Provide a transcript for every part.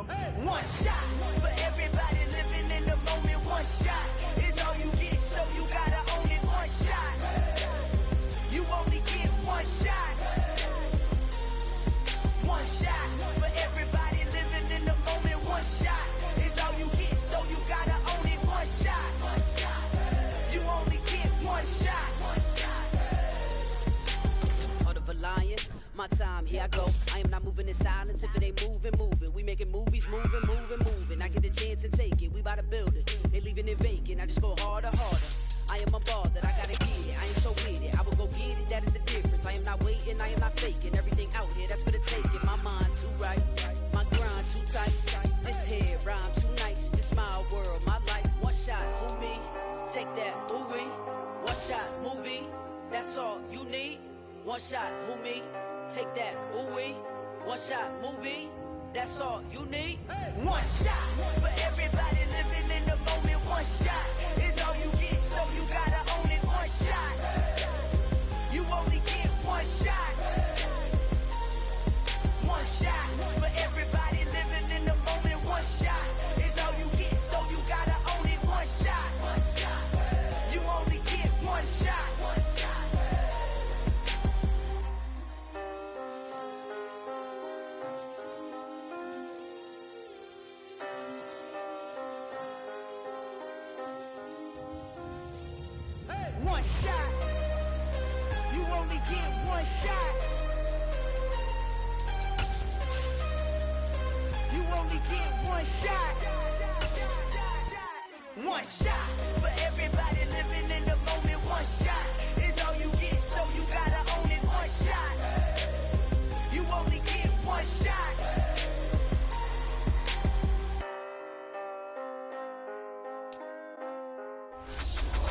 One shot for everybody living in the moment. One shot is all you get, so you gotta own it. One shot. You only get one shot. One shot for everybody living in the moment. One shot is all you get, so you gotta own it. One shot. You only get one shot. Heart of a lion, my time, here I go. I am not moving in silence. If it ain't moving, moving. We making movies, moving. I get a chance and take it. We bout to build it. They leaving it vacant. I just go harder. I am a ball that I gotta get it. I am so with it. I will go get it. That is the difference. I am not waiting. I am not faking. Everything out here, that's for the taking. My mind too right. My grind too tight. This head rhyme too nice. This my world, my life. One shot, who me? Take that, movie. One shot, movie. That's all you need. One shot, who me? Take that, ooh-wee. One shot, movie. That's all you need. One shot for everybody living in the moment. One shot is all you get, so you gotta own it. One shot. You only get one shot. One shot for everybody living in the moment. One shot is all you get, so you gotta own it. One shot. You only get one shot. One shot. You only get one shot. You only get one shot. One shot for everybody living in the moment. One shot is all you get, so you gotta own it. One shot. You only get one shot.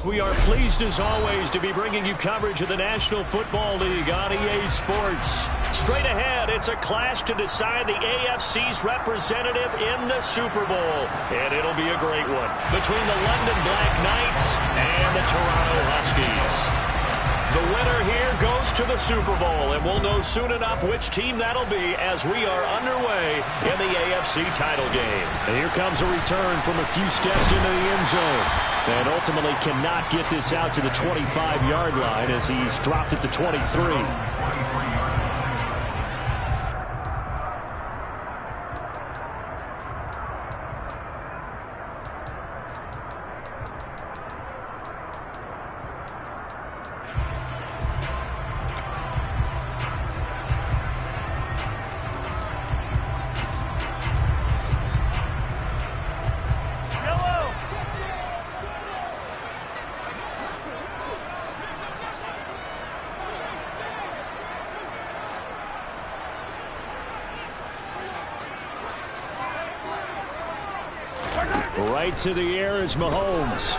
We are pleased, as always, to be bringing you coverage of the National Football League on EA Sports. Straight ahead, it's a clash to decide the AFC's representative in the Super Bowl. And it'll be a great one between the London Black Knights and the Toronto Huskies. The winner here goes to the Super Bowl, and we'll know soon enough which team that'll be as we are underway in the AFC title game. And here comes a return from a few steps into the end zone. And ultimately cannot get this out to the 25-yard line as he's dropped it to 23. Right to the air is Mahomes.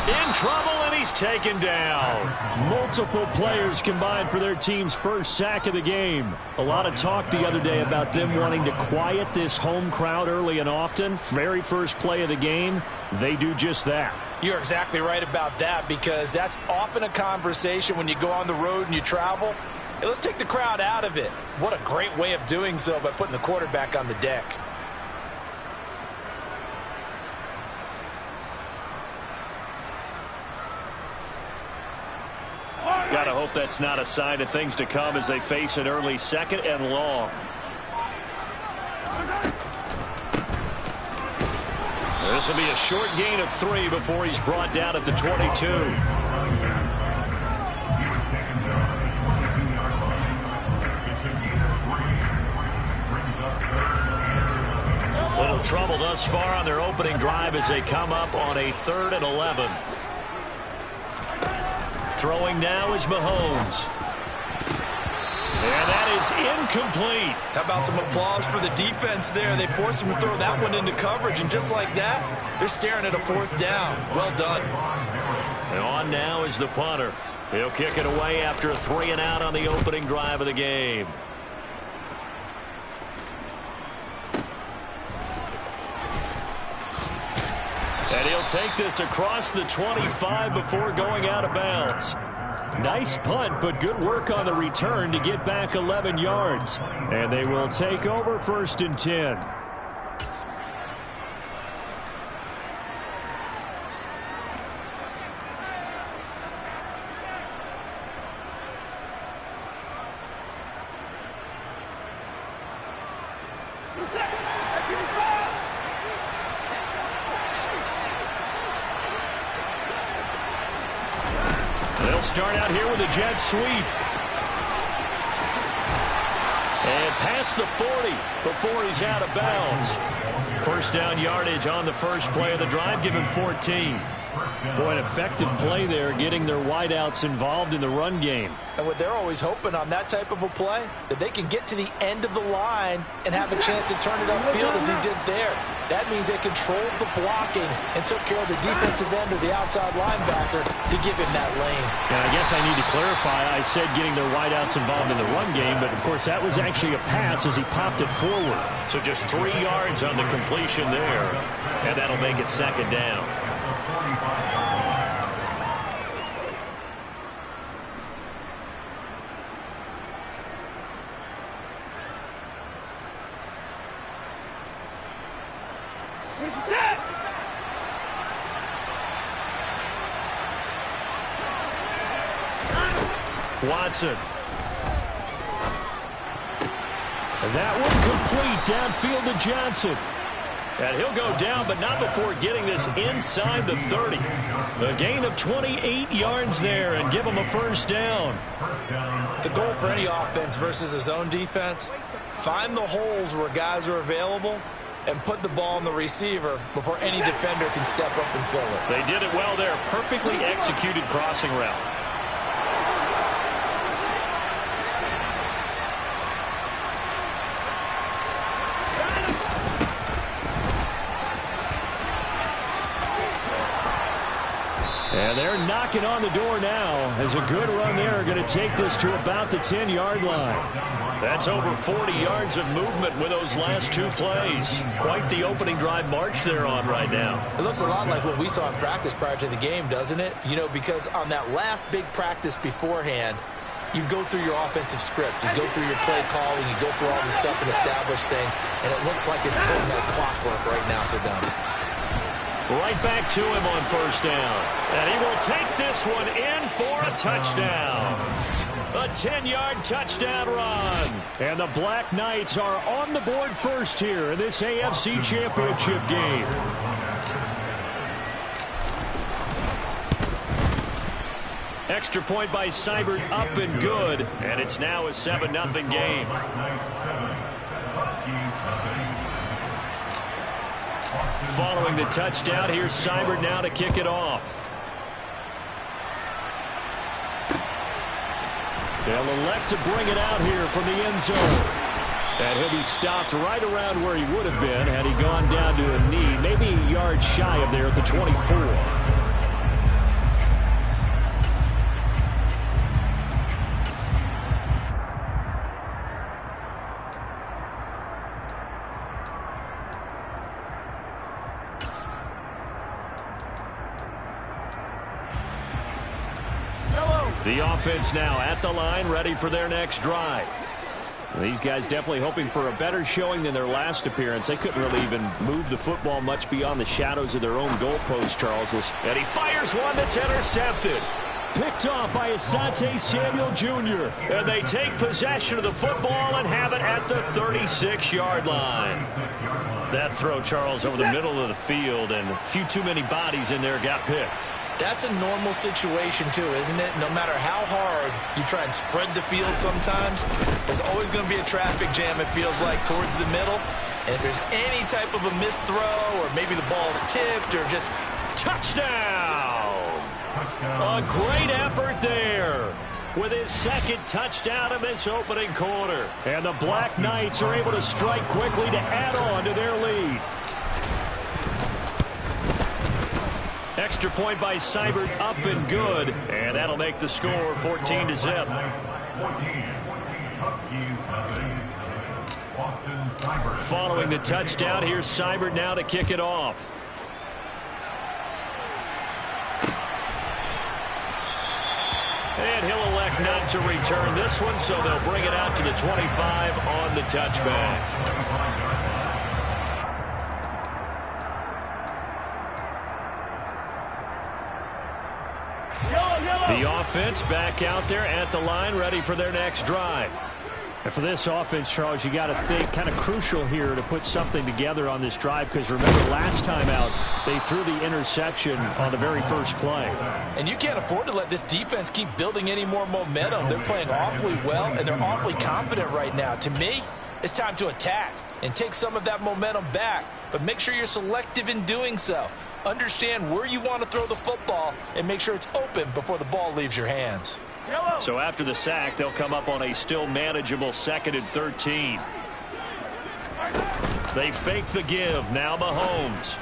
In trouble, and he's taken down. Multiple players combined for their team's first sack of the game. A lot of talk the other day about them wanting to quiet this home crowd early and often. Very first play of the game, they do just that. You're exactly right about that, because that's often a conversation when you go on the road and you travel. Hey, let's take the crowd out of it. What a great way of doing so by putting the quarterback on the deck. Gotta hope that's not a sign of things to come as they face an early second and long. This will be a short gain of 3 before he's brought down at the 22. Little trouble thus far on their opening drive as they come up on a 3rd and 11. Throwing now is Mahomes. And that is incomplete. How about some applause for the defense there? They forced him to throw that one into coverage, and just like that, they're staring at a 4th down. Well done. And on now is the punter. He'll kick it away after a 3 and out on the opening drive of the game. And he'll take this across the 25 before going out of bounds. Nice punt, but good work on the return to get back 11 yards. And they will take over 1st and 10. They'll start out here with a jet sweep. And past the 40 before he's out of bounds. 1st down yardage on the first play of the drive, give him 14. Boy, an effective play there, getting their wideouts involved in the run game. And what they're always hoping on that type of a play, that they can get to the end of the line and have a chance to turn it upfield as he did there. That means they controlled the blocking and took care of the defensive end or the outside linebacker to give him that lane. And I guess I need to clarify, I said getting their wideouts involved in the run game, but of course that was actually a pass as he popped it forward. So just 3 yards on the completion there, and that'll make it 2nd down. Watson. And that one complete downfield to Johnson. And he'll go down, but not before getting this inside the 30. A gain of 28 yards there and give him a 1st down. The goal for any offense versus a zone defense, find the holes where guys are available and put the ball on the receiver before any defender can step up and fill it. They did it well there. Perfectly executed crossing route. And they're knocking on the door now as a good run there are going to take this to about the 10-yard line. That's over 40 yards of movement with those last 2 plays. Quite the opening drive march they're on right now. It looks a lot like what we saw in practice prior to the game, doesn't it? You know, because on that last big practice beforehand, you go through your offensive script, you go through your play calling, you go through all this stuff and establish things, and it looks like it's turning like clockwork right now for them. Right back to him on 1st down. And he will take this one in for a touchdown. A 10-yard touchdown run. And the Black Knights are on the board first here in this AFC Championship game. Extra point by Seibert, up and good. And it's now a 7-0 game. Following the touchdown, here's Seibert now to kick it off. They'll elect to bring it out here from the end zone. And he'll be stopped right around where he would have been had he gone down to a knee, maybe a yard shy of there at the 24. The offense now at the line, ready for their next drive. These guys definitely hoping for a better showing than their last appearance. They couldn't really even move the football much beyond the shadows of their own goalpost, Charles. And he fires one that's intercepted. Picked off by Asante Samuel Jr. And they take possession of the football and have it at the 36-yard line. That throw, Charles, over the middle of the field, and a few too many bodies in there got picked. That's a normal situation, too, isn't it? No matter how hard you try and spread the field sometimes, there's always going to be a traffic jam, it feels like, towards the middle. And if there's any type of a missed throw or maybe the ball's tipped or just touchdown! A great effort there with his 2nd touchdown of this opening quarter. And the Black Knights are able to strike quickly to add on to their lead. Extra point by Seibert, up and good. And that'll make the score 14-0. Following the touchdown, here's Seibert now to kick it off. And he'll elect not to return this one, so they'll bring it out to the 25 on the touchback. The offense back out there at the line, ready for their next drive. And for this offense, Charles, you got to think kind of crucial here to put something together on this drive, because remember last time out they threw the interception on the very first play. And you can't afford to let this defense keep building any more momentum. They're playing awfully well, and they're awfully confident right now. To me, it's time to attack and take some of that momentum back, but make sure you're selective in doing so. Understand where you want to throw the football and make sure it's open before the ball leaves your hands. So after the sack, they'll come up on a still manageable 2nd and 13. They fake the give. Now Mahomes.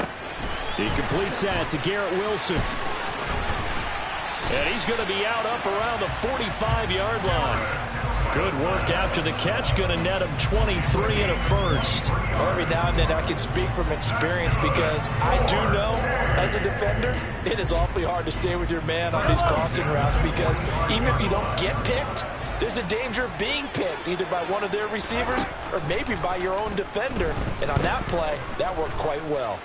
He completes that to Garrett Wilson. And he's going to be out up around the 45-yard line. Good work after the catch. Going to net him 23 and a first. Well, every now and then I can speak from experience, because I do know as a defender it is awfully hard to stay with your man on these crossing routes, because even if you don't get picked, there's a danger of being picked either by one of their receivers or maybe by your own defender. And on that play, that worked quite well.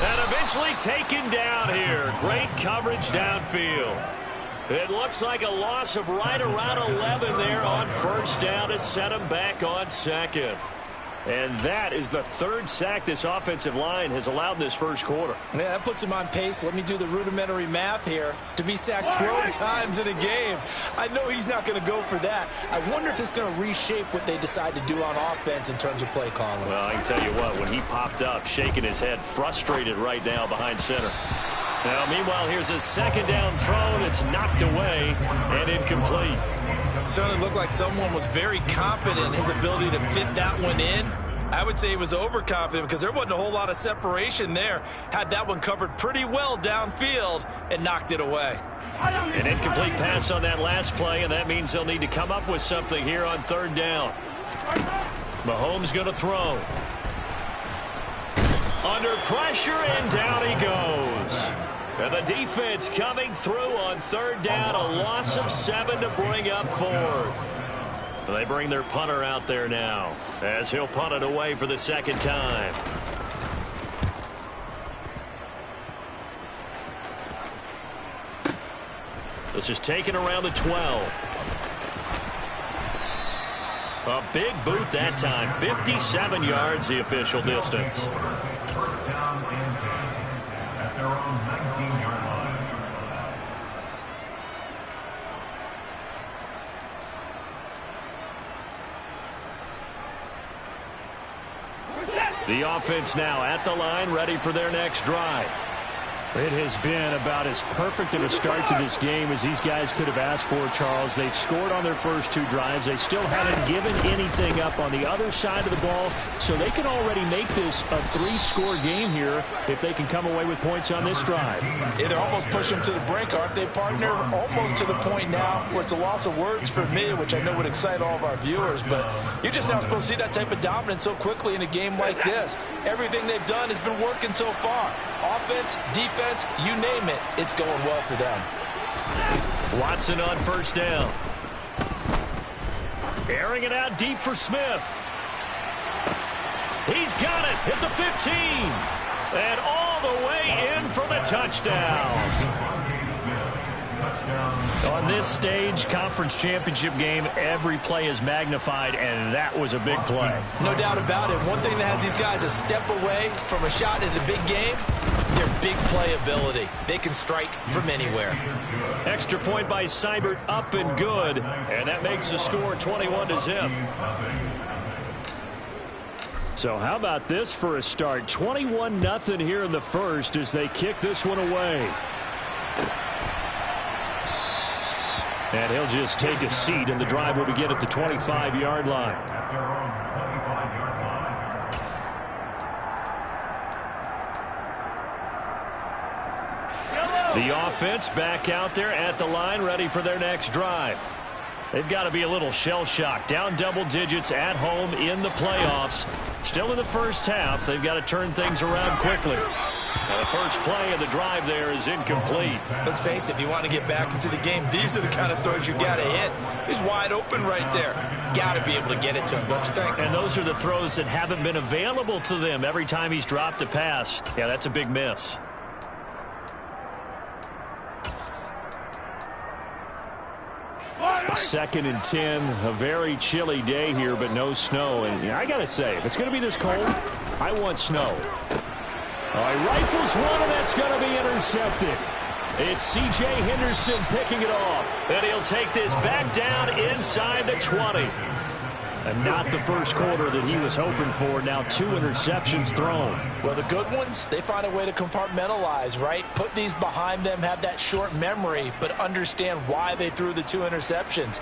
And eventually taken down here. Great coverage downfield. It looks like a loss of right around 11 there on first down to set him back on second. And that is the 3rd sack this offensive line has allowed in this first quarter. Yeah, that puts him on pace. Let me do the rudimentary math here. To be sacked 12 times in a game, I know he's not going to go for that. I wonder if it's going to reshape what they decide to do on offense in terms of play calling. Well, I can tell you what, when he popped up, shaking his head, frustrated right now behind center. Now, meanwhile, here's a 2nd down throw that's knocked away and incomplete. Certainly looked like someone was very confident in his ability to fit that one in. I would say he was overconfident, because there wasn't a whole lot of separation there. Had that one covered pretty well downfield and knocked it away. An incomplete pass on that last play, and that means they'll need to come up with something here on 3rd down. Mahomes going to throw. Under pressure, and down he goes. And the defense coming through on 3rd down, a loss of 7 to bring up 4th. They bring their punter out there now, as he'll punt it away for the 2nd time. This is taken around the 12. A big boot that time. 57 yards the official distance. The offense now at the line, ready for their next drive. It has been about as perfect of a start to this game as these guys could have asked for, Charles. They've scored on their first 2 drives. They still haven't given anything up on the other side of the ball, so they can already make this a 3-score game here if they can come away with points on this drive. Yeah, they're almost pushing them to the brink, aren't they, partner? Almost to the point now where it's a loss of words for me, which I know would excite all of our viewers, but you're just not supposed to see that type of dominance so quickly in a game like this. Everything they've done has been working so far. Offense, defense, you name it, it's going well for them. Watson on first down. Airing it out deep for Smith. He's got it at the 15. And all the way in for the touchdown. On this stage, conference championship game, every play is magnified, and that was a big play. No doubt about it. One thing that has these guys a step away from a shot at the big game, their big play ability. They can strike from anywhere. Extra point by Seibert, up and good, and that makes the score 21-0. So how about this for a start? 21-0 here in the first as they kick this one away. And he'll just take a seat, and the drive will begin at the 25-yard line. The offense back out there at the line, ready for their next drive. They've got to be a little shell-shocked. Down double digits at home in the playoffs. Still in the first half. They've got to turn things around quickly. And the first play of the drive there is incomplete. Let's face it, if you want to get back into the game, these are the kind of throws you got to hit. He's wide open right there. Got to be able to get it to him, don't you think? And those are the throws that haven't been available to them every time he's dropped a pass. Yeah, that's a big miss. Second and 10, a very chilly day here, but no snow. And I got to say, if it's going to be this cold, I want snow. He rifles one, and that's going to be intercepted. It's C.J. Henderson picking it off. And he'll take this back down inside the 20. And not the first quarter that he was hoping for. Now 2 interceptions thrown. Well, the good ones, they find a way to compartmentalize, right? Put these behind them, have that short memory, but understand why they threw the 2 interceptions.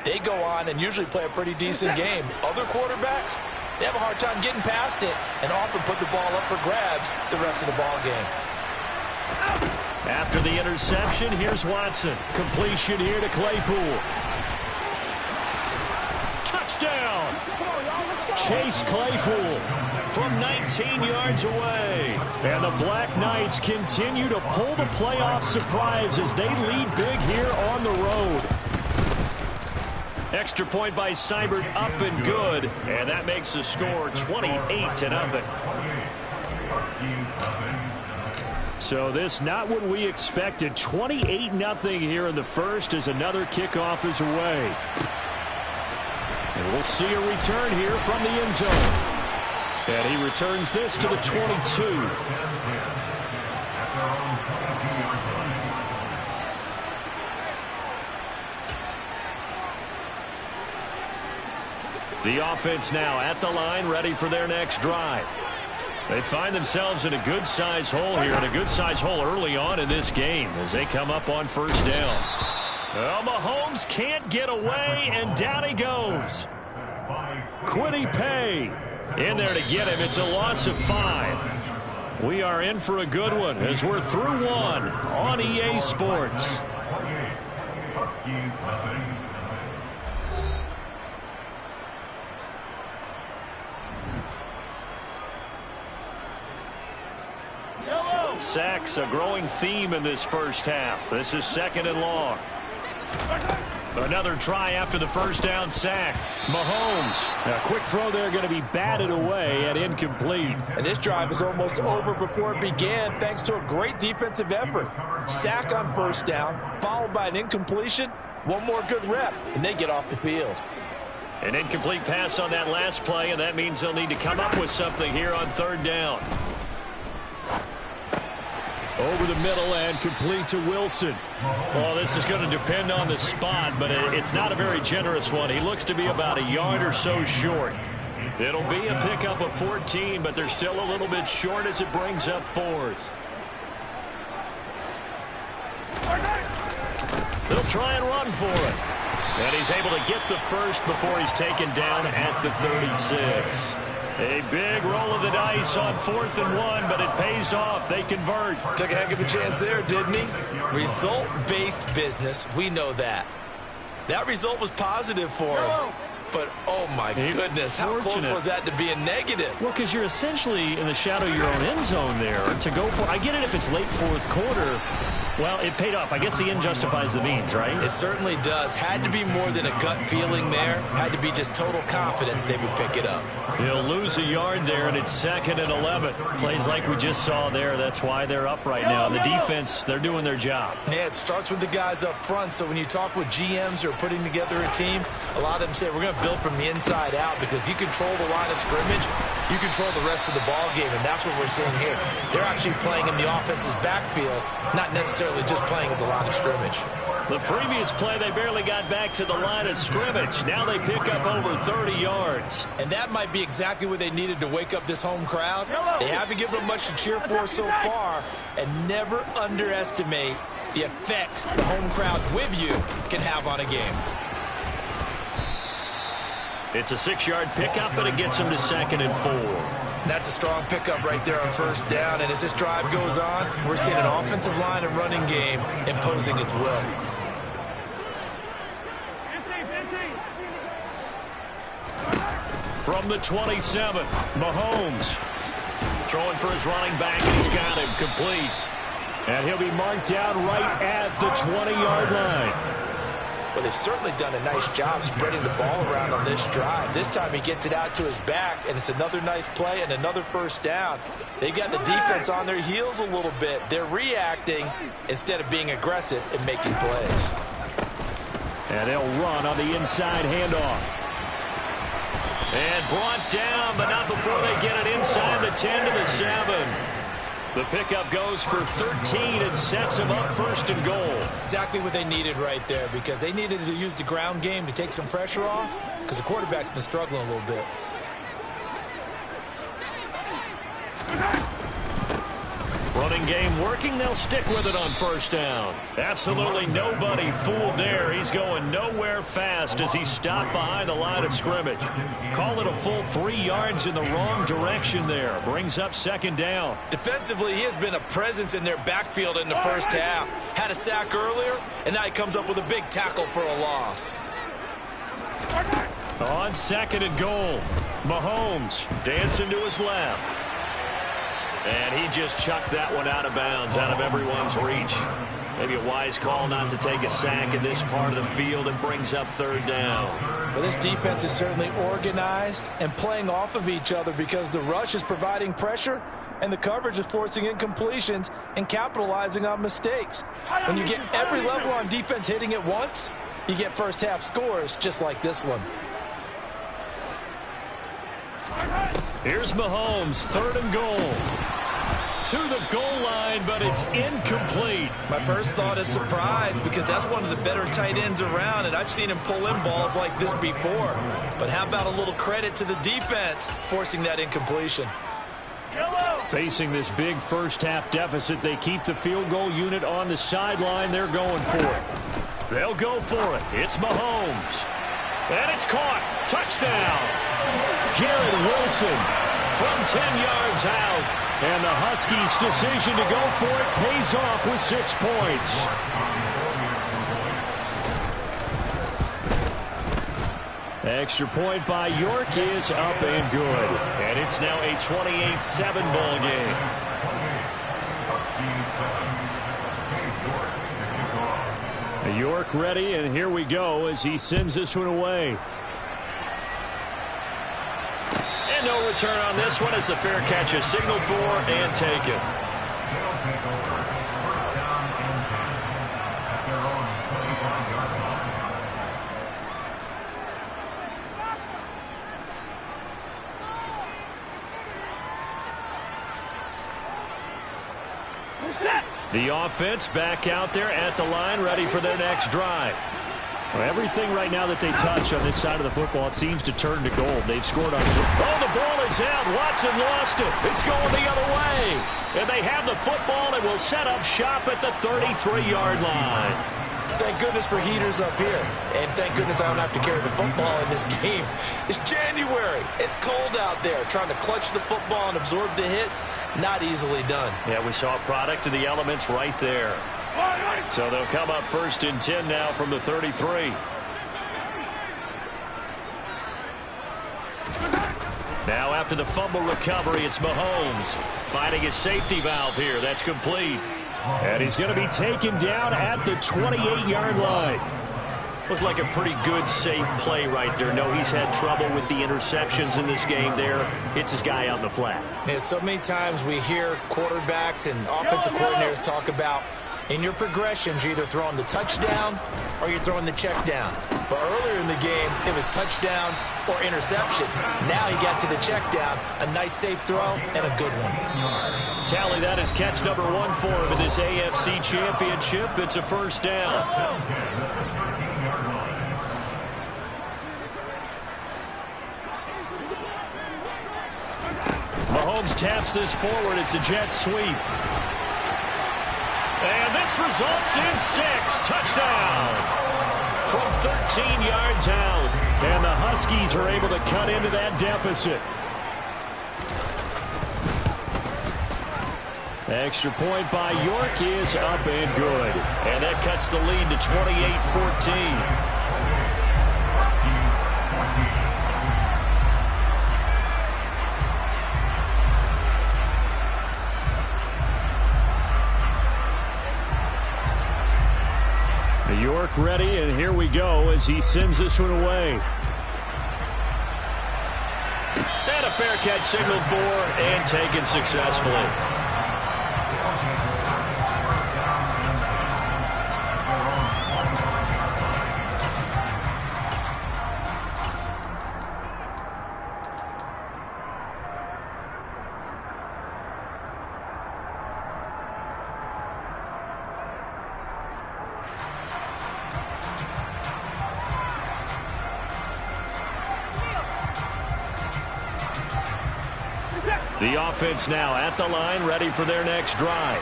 They go on and usually play a pretty decent game. Other quarterbacks, they have a hard time getting past it and often put the ball up for grabs the rest of the ball game. After the interception, here's Watson. Completion here to Claypool. Touchdown! Chase Claypool from 19 yards away. And the Black Knights continue to pull the playoff surprise as they lead big here on the road. Extra point by Seibert, up and good. And that makes the score 28-0. So this not what we expected. 28-0 here in the first as another kickoff is away. And we'll see a return here from the end zone. And he returns this to the 22. The offense now at the line, ready for their next drive. They find themselves in a good-size hole here, and a good-size hole early on in this game as they come up on first down. Well, Mahomes can't get away, and down he goes. Kwity Paye in there to get him. It's a loss of 5. We are in for a good one as we're through one on EA Sports. Sacks, a growing theme in this first half. This is 2nd and long. Another try after the first down sack. Mahomes. A quick throw there going to be batted away and incomplete. And this drive is almost over before it began thanks to a great defensive effort. Sack on first down, followed by an incompletion. One more good rep, and they get off the field. An incomplete pass on that last play, and that means they'll need to come up with something here on 3rd down. Over the middle and complete to Wilson. Well, this is going to depend on the spot, but it's not a very generous one. He looks to be about a yard or so short. It'll be a pickup of 14, but they're still a little bit short as it brings up 4th. They'll try and run for it. And he's able to get the first before he's taken down at the 36. A big roll of the dice on 4th and 1, but it pays off. They convert. Took a heck of a chance there, didn't he? Result-based business. We know that. That result was positive for him. But, oh, my goodness, how close was that to being negative? Well, because you're essentially in the shadow of your own end zone there to go for. I get it if it's late 4th quarter. Well, it paid off. I guess the end justifies the means, right? It certainly does. Had to be more than a gut feeling there. Had to be just total confidence they would pick it up. He'll lose a yard there, and it's 2nd and 11. Plays like we just saw there. That's why they're up right now. And the defense, they're doing their job. Yeah, it starts with the guys up front. So when you talk with GMs who are putting together a team, a lot of them say, we're going to build from the inside out, because if you control the line of scrimmage, you control the rest of the ball game, and that's what we're seeing here. They're actually playing in the offense's backfield, not necessarily just playing at the line of scrimmage. The previous play, they barely got back to the line of scrimmage. Now they pick up over 30 yards. And that might be exactly what they needed to wake up this home crowd. They haven't given them much to cheer for so far, and never underestimate the effect the home crowd with you can have on a game. It's a 6-yard pickup, but it gets them to 2nd and 4. That's a strong pickup right there on first down. And as this drive goes on, we're seeing an offensive line and running game imposing its will. From the 27, Mahomes throwing for his running back, and he's got him complete. And he'll be marked down right at the 20-yard line. Well, they've certainly done a nice job spreading the ball around on this drive. This time he gets it out to his back, and it's another nice play and another first down. They've got the defense on their heels a little bit. They're reacting instead of being aggressive and making plays. And they'll run on the inside handoff. And brought down, but not before they get it inside the 10 to the 7. The pickup goes for 13 and sets them up first and goal. Exactly what they needed right there, because they needed to use the ground game to take some pressure off, because the quarterback's been struggling a little bit. Running game working. They'll stick with it on first down. Absolutely nobody fooled there. He's going nowhere fast as he stopped behind the line of scrimmage. Call it a full 3 yards in the wrong direction there. Brings up second down. Defensively, he has been a presence in their backfield in the first half. Had a sack earlier, and now he comes up with a big tackle for a loss. On second and goal, Mahomes dancing to his left. And he just chucked that one out of bounds, out of everyone's reach. Maybe a wise call not to take a sack in this part of the field, and brings up third down. Well, this defense is certainly organized and playing off of each other, because the rush is providing pressure and the coverage is forcing incompletions and capitalizing on mistakes. When you get every level on defense hitting at once, you get first half scores just like this one. Here's Mahomes, third and goal. To the goal line, but it's incomplete. My first thought is surprise, because that's one of the better tight ends around, and I've seen him pull in balls like this before. But how about a little credit to the defense forcing that incompletion? Facing this big first half deficit, they keep the field goal unit on the sideline. They're going for it. They'll go for it. It's Mahomes. And it's caught. Touchdown. Garrett Wilson from 10 yards out. And the Huskies' decision to go for it pays off with 6 points. Extra point by York is up and good. And it's now a 28-7 ball game. York ready, and here we go as he sends this one away. And no return on this one as the fair catch is signaled for and taken. The offense back out there at the line, ready for their next drive. Well, everything right now that they touch on this side of the football, it seems to turn to gold. They've scored on... Oh, the ball is out. Watson lost it. It's going the other way. And they have the football and will set up shop at the 33-yard line. Thank goodness for heaters up here. And thank goodness I don't have to carry the football in this game. It's January. It's cold out there. Trying to clutch the football and absorb the hits, not easily done. Yeah, we saw a product of the elements right there. So they'll come up first and 10 now from the 33. Now after the fumble recovery, it's Mahomes finding his safety valve here. That's complete. And he's going to be taken down at the 28-yard line. Looked like a pretty good, safe play right there. No, he's had trouble with the interceptions in this game there. Hits his guy out in the flat. Yeah, so many times we hear quarterbacks and offensive coordinators talk about in your progressions, you're either throwing the touchdown or you're throwing the check down. But earlier in the game, it was touchdown or interception. Now he got to the check down, a nice safe throw, and a good one. Tally, that is catch number 1 for him in this AFC Championship. It's a first down. Mahomes taps this forward. It's a jet sweep. And this results in 6. Touchdown from 13 yards out. And the Huskies are able to cut into that deficit. Extra point by York is up and good. And that cuts the lead to 28-14. Footwork ready, and here we go as he sends this one away. And a fair catch signaled for and taken successfully. The offense now at the line, ready for their next drive.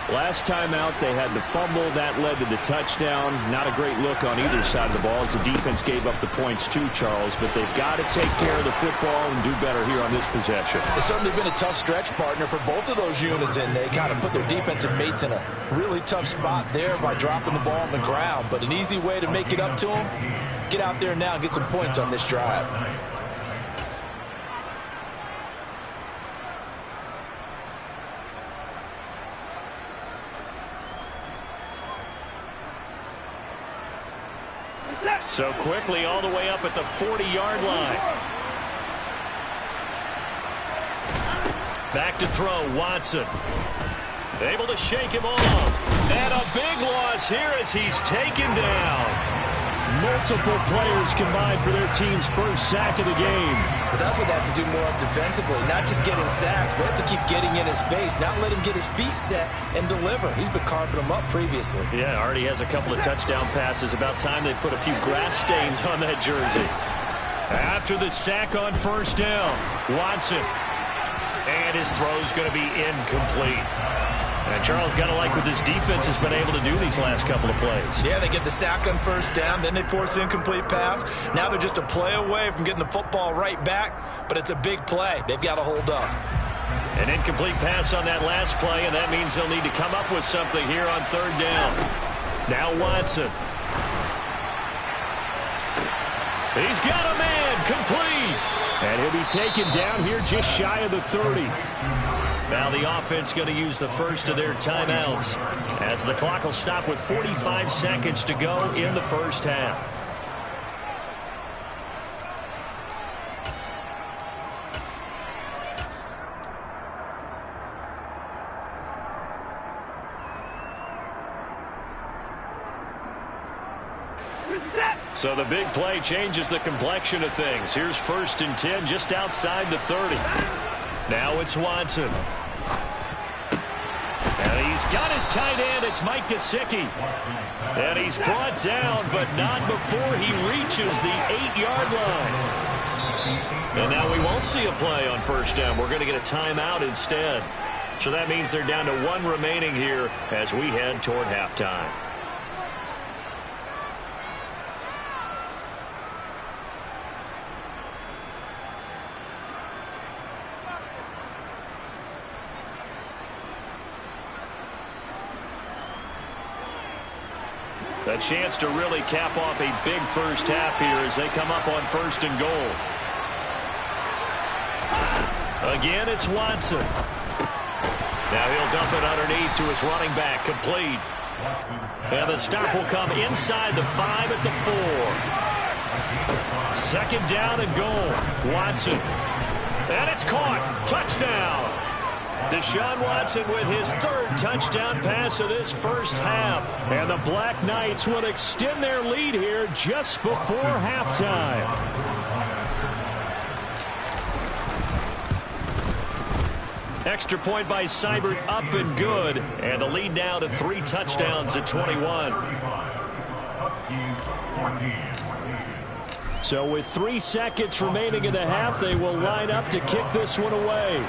Last time out, they had the fumble. That led to the touchdown. Not a great look on either side of the ball as the defense gave up the points too, Charles. But they've got to take care of the football and do better here on this possession. It's certainly been a tough stretch, partner, for both of those units, and they kind of put their defensive mates in a really tough spot there by dropping the ball on the ground. But an easy way to make it up to them, get out there now and get some points on this drive. So quickly all the way up at the 40-yard line. Back to throw, Watson. Able to shake him off. And a big loss here as he's taken down. Multiple players combined for their team's first sack of the game. But that's what they have to do more of defensively. Not just getting sacks, but to keep getting in his face. Not let him get his feet set and deliver. He's been carving them up previously. Yeah, already has a couple of touchdown passes. About time they put a few grass stains on that jersey. After the sack on first down, Watson. And his throw's going to be incomplete. And Charles, got to like what this defense has been able to do these last couple of plays. Yeah, they get the sack on first down, then they force an incomplete pass. Now they're just a play away from getting the football right back, but it's a big play. They've got to hold up. An incomplete pass on that last play, and that means they'll need to come up with something here on third down. Now Watson. He's got a man, complete. And he'll be taken down here just shy of the 30. Now the offense going to use the first of their timeouts as the clock will stop with 45 seconds to go in the first half. So the big play changes the complexion of things. Here's 1st and 10 just outside the 30. Now it's Watson. And he's got his tight end. It's Mike Gesicki. And he's brought down, but not before he reaches the 8-yard line. And now we won't see a play on first down. We're going to get a timeout instead. So that means they're down to 1 remaining here as we head toward halftime. A chance to really cap off a big first half here as they come up on 1st and goal. Again, it's Watson. Now he'll dump it underneath to his running back, complete. And the stop will come inside the 5 at the 4. 2nd down and goal. Watson. And it's caught. Touchdown. Deshaun Watson with his 3rd touchdown pass of this first half. And the Black Knights will extend their lead here just before halftime. Extra point by Seibert, up and good. And the lead now to 3 touchdowns at 21. So with 3 seconds remaining in the half, they will line up to kick this one away.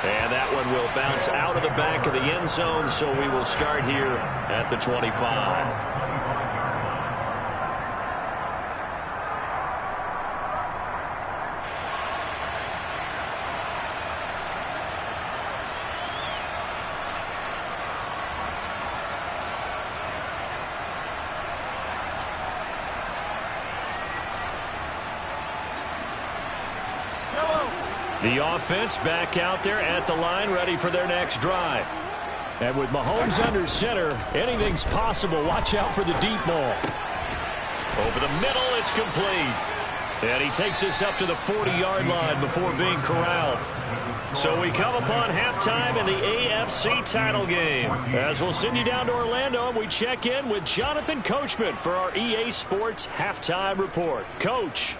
And that one will bounce out of the back of the end zone, so we will start here at the 25. The offense back out there at the line, ready for their next drive. And with Mahomes under center, anything's possible. Watch out for the deep ball. Over the middle, it's complete. And he takes us up to the 40-yard line before being corralled. So we come upon halftime in the AFC title game. As we'll send you down to Orlando, and we check in with Jonathan Coachman for our EA Sports Halftime Report. Coach.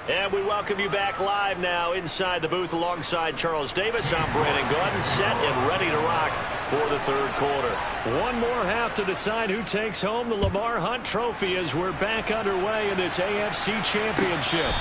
And we welcome you back live now inside the booth alongside Charles Davis. I'm Brandon Gordon, set and ready to rock for the third quarter. One more half to decide who takes home the Lamar Hunt Trophy as we're back underway in this AFC Championship.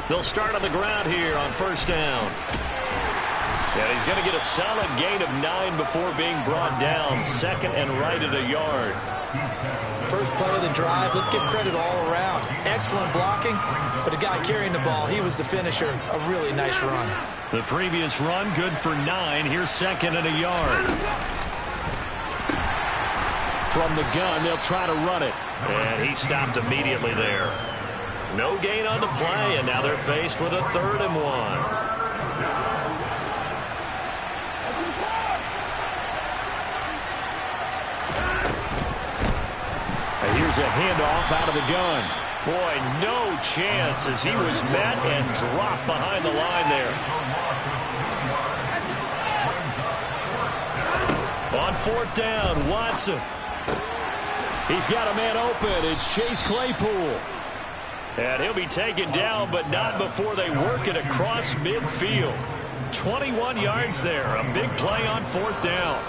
They'll start on the ground here on first down. And he's going to get a solid gain of 9 before being brought down. Second and right at a yard. First play of the drive. Let's give credit all around. Excellent blocking, but the guy carrying the ball, he was the finisher. A really nice run. The previous run, good for 9. Here's second and a yard. From the gun, they'll try to run it. And he stopped immediately there. No gain on the play, and now they're faced with a 3rd and 1. And here's a handoff out of the gun. Boy, no chance as he was met and dropped behind the line there. On 4th down, Watson. He's got a man open. It's Chase Claypool. And he'll be taken down, but not before they work it across midfield. 21 yards there. A big play on 4th down.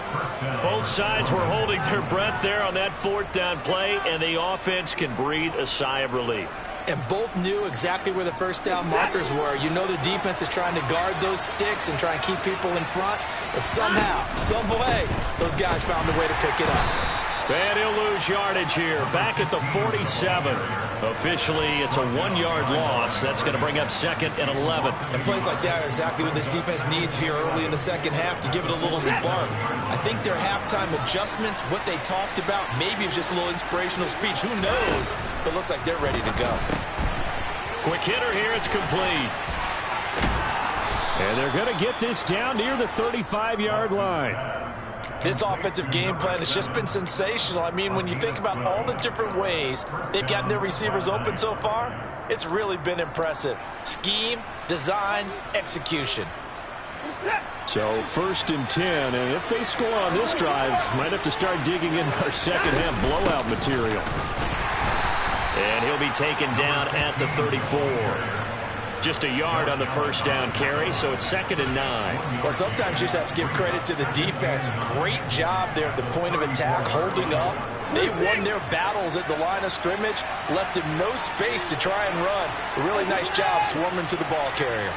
Both sides were holding their breath there on that 4th down play, and the offense can breathe a sigh of relief. And both knew exactly where the first down markers were. You know the defense is trying to guard those sticks and try and keep people in front. But somehow, some way, those guys found a way to pick it up. And he'll lose yardage here. Back at the 47. Officially, it's a 1-yard loss. That's going to bring up 2nd and 11. And plays like that are exactly what this defense needs here early in the second half to give it a little spark. I think their halftime adjustments, what they talked about, maybe it's just a little inspirational speech. Who knows? But it looks like they're ready to go. Quick hitter here. It's complete. And they're going to get this down near the 35-yard line. This offensive game plan has just been sensational. I mean, when you think about all the different ways they've gotten their receivers open so far, it's really been impressive. Scheme, design, execution. So 1st and 10, and if they score on this drive, might have to start digging in our second half blowout material. And he'll be taken down at the 34. Just a yard on the first down carry, so it's 2nd and 9. Well, sometimes you just have to give credit to the defense. Great job there at the point of attack, holding up. They won their battles at the line of scrimmage, left him no space to try and run. A really nice job swarming to the ball carrier.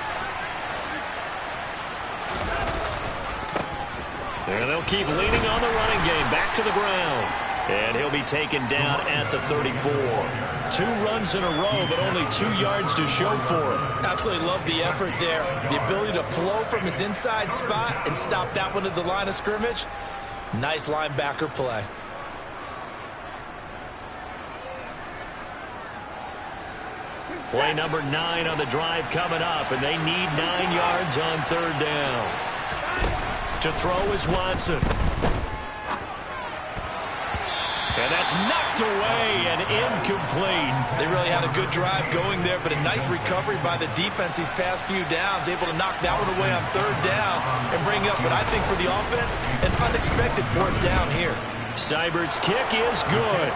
And they'll keep leaning on the running game. Back to the ground. And he'll be taken down at the 34. 2 runs in a row, but only 2 yards to show for it. Absolutely love the effort there. The ability to flow from his inside spot and stop that one at the line of scrimmage. Nice linebacker play. Play number 9 on the drive coming up, and they need 9 yards on 3rd down. To throw is Watson. And that's knocked away and incomplete. They really had a good drive going there, but a nice recovery by the defense these past few downs, able to knock that one away on 3rd down and bring up what I think for the offense, an unexpected 4th down here. Seibert's kick is good.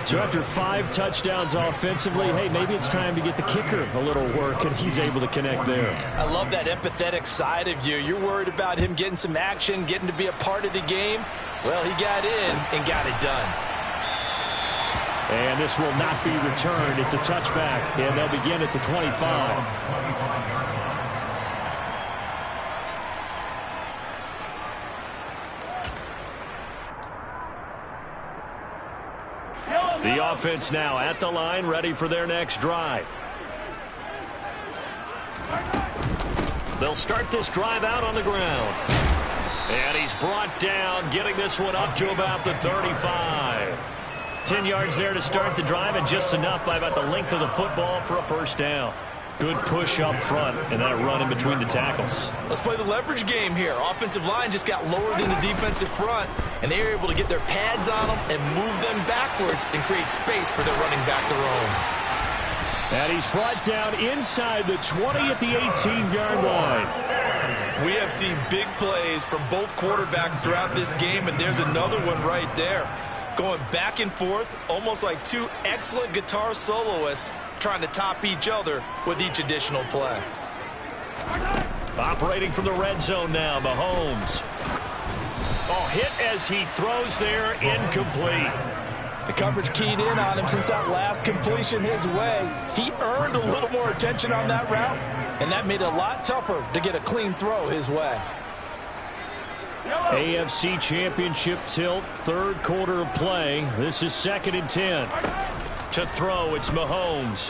So after 5 touchdowns offensively, hey, maybe it's time to get the kicker a little work, and he's able to connect there. I love that empathetic side of you. You're worried about him getting some action, getting to be a part of the game. Well, he got in and got it done. And this will not be returned. It's a touchback, and they'll begin at the 25. The offense now at the line, ready for their next drive. They'll start this drive out on the ground. And he's brought down, getting this one up to about the 35. 10 yards there to start the drive, and just enough by about the length of the football for a first down. Good push up front, and that run in between the tackles. Let's play the leverage game here. Offensive line just got lower than the defensive front, and they were able to get their pads on them and move them backwards and create space for their running back to roam. And he's brought down inside the 20 at the 18-yard line. We have seen big plays from both quarterbacks throughout this game, and there's another one right there. Going back and forth, almost like two excellent guitar soloists trying to top each other with each additional play. Operating from the red zone now, Mahomes. Oh, hit as he throws there, incomplete. The coverage keyed in on him since that last completion his way. He earned a little more attention on that route, and that made it a lot tougher to get a clean throw his way. AFC Championship tilt, third quarter of play. This is 2nd and 10. To throw, it's Mahomes.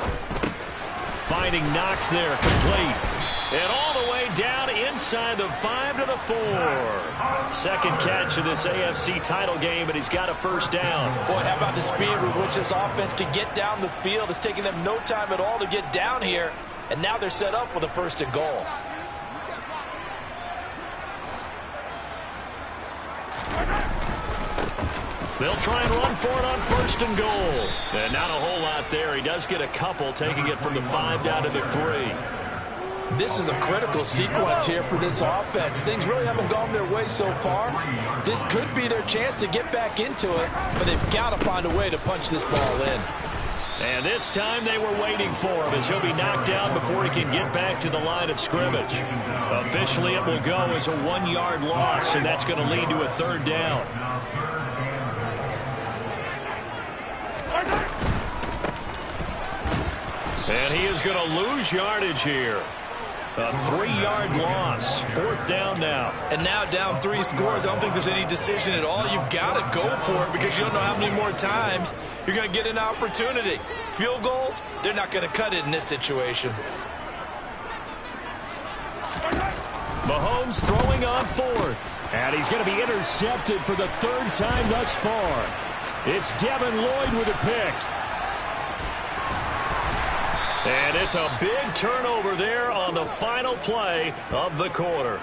Finding Knox there, complete. And all the way down inside the 5 to the 4. Second catch of this AFC title game, and he's got a first down. Boy, how about the speed with which this offense can get down the field? It's taking them no time at all to get down here, and now they're set up with a 1st and goal. They'll try and run for it on 1st and goal. And not a whole lot there. He does get a couple, taking it from the 5 down to the 3. This is a critical sequence here for this offense. Things really haven't gone their way so far. This could be their chance to get back into it, but they've got to find a way to punch this ball in. And this time they were waiting for him, as he'll be knocked down before he can get back to the line of scrimmage. Officially, it will go as a 1-yard loss, and that's going to lead to a 3rd down. And he is going to lose yardage here. A 3-yard loss. 4th down now. And now down 3 scores. I don't think there's any decision at all. You've got to go for it because you don't know how many more times you're going to get an opportunity. Field goals, they're not going to cut it in this situation. Mahomes throwing on 4th. And he's going to be intercepted for the 3rd time thus far. It's Devin Lloyd with a pick. And it's a big turnover there on the final play of the quarter.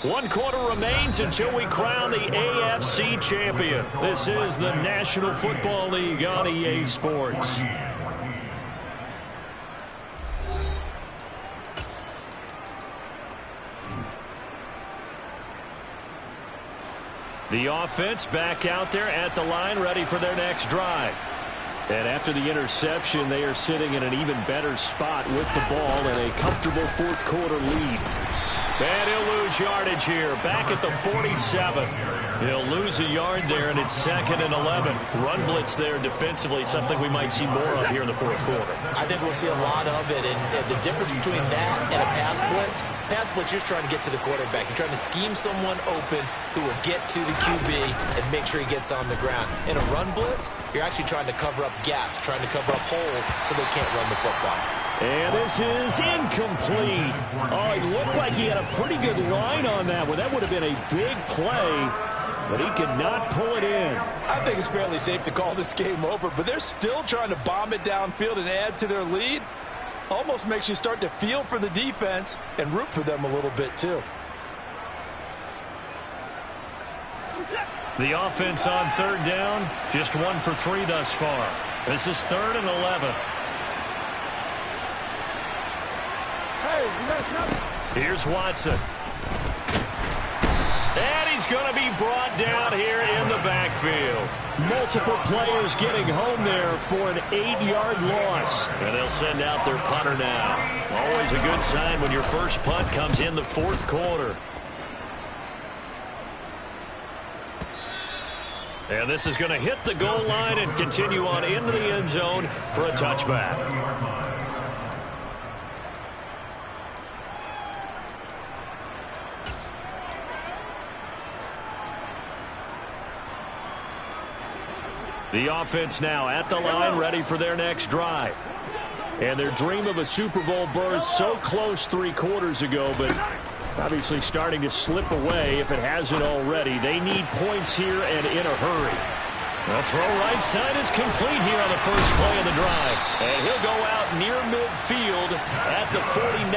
One quarter remains until we crown the AFC champion. This is the National Football League on EA Sports. The offense back out there at the line, ready for their next drive. And after the interception, they are sitting in an even better spot with the ball and a comfortable 4th quarter lead. And he'll lose yardage here, back at the 47. He'll lose a yard there, and it's 2nd and 11. Run blitz there defensively, something we might see more of here in the 4th quarter. I think we'll see a lot of it, and the difference between that and a pass blitz, you're just trying to get to the quarterback. You're trying to scheme someone open who will get to the QB and make sure he gets on the ground. In a run blitz, you're actually trying to cover up gaps, trying to cover up holes so they can't run the football. And this is incomplete. Oh, it looked like he had a pretty good line on that one. That would have been a big play, but he could not pull it in. I think it's fairly safe to call this game over, but they're still trying to bomb it downfield and add to their lead. Almost makes you start to feel for the defense and root for them a little bit, too. The offense on 3rd down, just 1 for 3 thus far. This is 3rd and 11. Here's Watson. And he's going to be brought down here in the backfield. Multiple players getting home there for an 8-yard loss. And they'll send out their punter now. Always a good sign when your first punt comes in the 4th quarter. And this is going to hit the goal line and continue on into the end zone for a touchback. The offense now at the line, ready for their next drive. And their dream of a Super Bowl berth so close 3 quarters ago, but obviously starting to slip away if it hasn't already. They need points here and in a hurry. The throw right side is complete here on the first play of the drive. And he'll go out near midfield at the 49.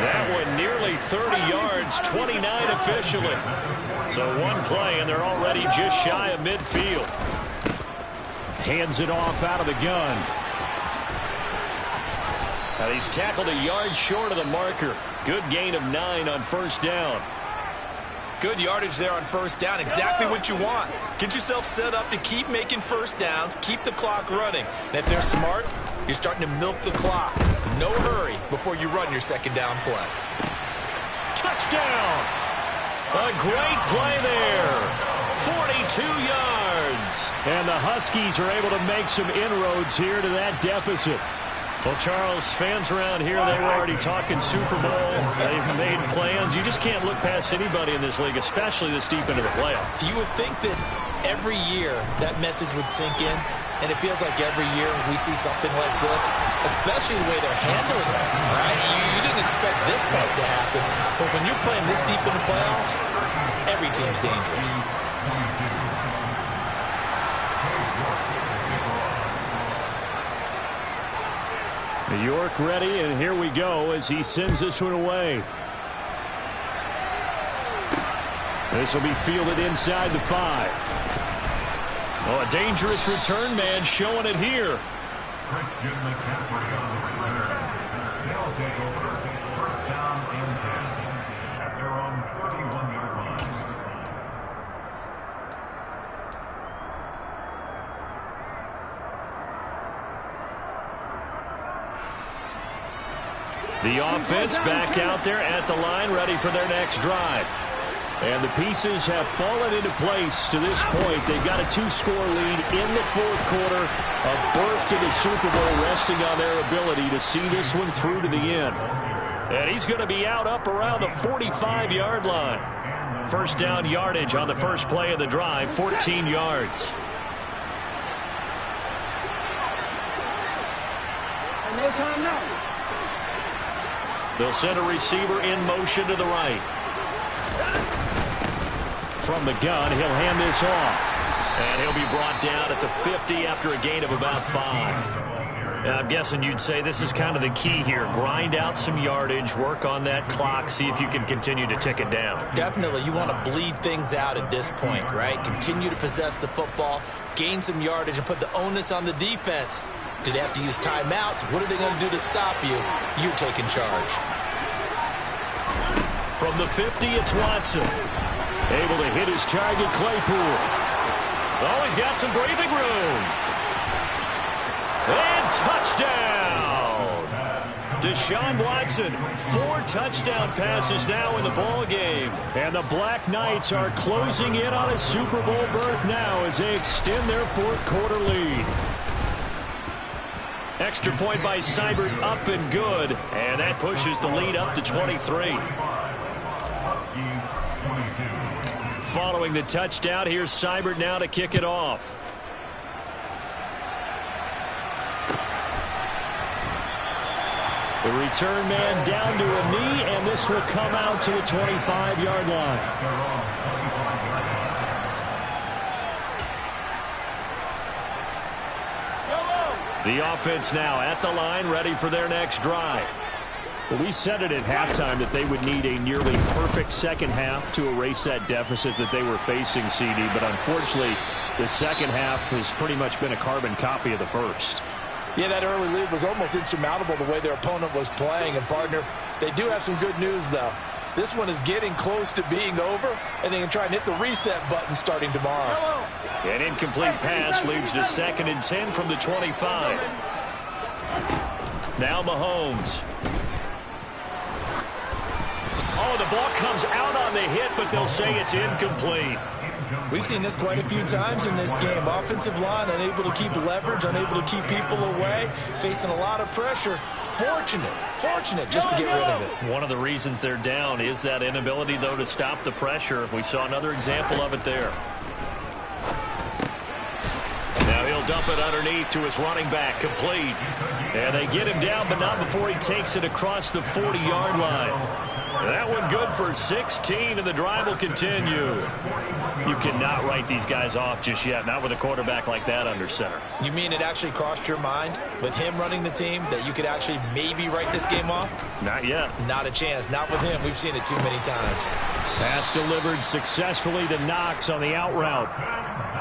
That one nearly 30 yards, 29 officially. So one play, and they're already just shy of midfield. Hands it off out of the gun. Now he's tackled a yard short of the marker. Good gain of 9 on first down. Good yardage there on first down. Exactly what you want. Get yourself set up to keep making first downs, keep the clock running. And if they're smart, you're starting to milk the clock. No hurry before you run your second down play. Touchdown! A great play there. 42 yards. And the Huskies are able to make some inroads here to that deficit. Well, Charles, fans around here, they were already talking Super Bowl. They've made plans. You just can't look past anybody in this league, especially this deep into the playoffs. You would think that every year that message would sink in, and it feels like every year we see something like this, especially the way they're handling it, right? You didn't expect this part to happen, but when you're playing this deep in the playoffs, every team's dangerous. New York ready, and here we go as he sends this one away. This will be fielded inside the 5. Oh, a dangerous return man showing it here. Christian McCaffrey on the return. They'll take over. First down and 10 at their own 31-yard line. The offense back out there at the line, ready for their next drive. And the pieces have fallen into place to this point. They've got a 2-score lead in the fourth quarter. A berth to the Super Bowl resting on their ability to see this one through to the end. And he's going to be out up around the 45-yard line. First down yardage on the first play of the drive, 14 yards. No time now. They'll send a receiver in motion to the right. From the gun, he'll hand this off. And he'll be brought down at the 50 after a gain of about 5. I'm guessing you'd say this is kind of the key here. Grind out some yardage, work on that clock, see if you can continue to tick it down. Definitely. You want to bleed things out at this point, right? Continue to possess the football, gain some yardage, and put the onus on the defense. Do they have to use timeouts? What are they going to do to stop you? You're taking charge. From the 50, it's Watson. Able to hit his target, Claypool. Oh, he's got some breathing room. And touchdown! Deshaun Watson, 4 touchdown passes now in the ball game. And the Black Knights are closing in on a Super Bowl berth now as they extend their fourth quarter lead. Extra point by Seibert, up and good. And that pushes the lead up to 23. Following the touchdown, here's Seibert now to kick it off. The return man down to a knee, and this will come out to the 25-yard line. The offense now at the line, ready for their next drive. Well, we said it at halftime that they would need a nearly perfect second half to erase that deficit that they were facing, CD. But unfortunately, the second half has pretty much been a carbon copy of the first. Yeah, that early lead was almost insurmountable the way their opponent was playing. And, partner, they do have some good news, though. This one is getting close to being over, and they can try and hit the reset button starting tomorrow. An incomplete pass leads to 2nd and 10 from the 25. Now Mahomes. Oh, the ball comes out on the hit, but they'll say it's incomplete. We've seen this quite a few times in this game. Offensive line unable to keep leverage, unable to keep people away, facing a lot of pressure. Fortunate just to get rid of it. One of the reasons they're down is that inability, though, to stop the pressure. We saw another example of it there. dump it underneath to his running back, complete. And they get him down, but not before he takes it across the 40-yard line. That one good for 16, and the drive will continue. You cannot write these guys off just yet, not with a quarterback like that under center. You mean it actually crossed your mind with him running the team that you could actually maybe write this game off? Not yet. Not a chance. Not with him. We've seen it too many times. Pass delivered successfully to Knox on the out route.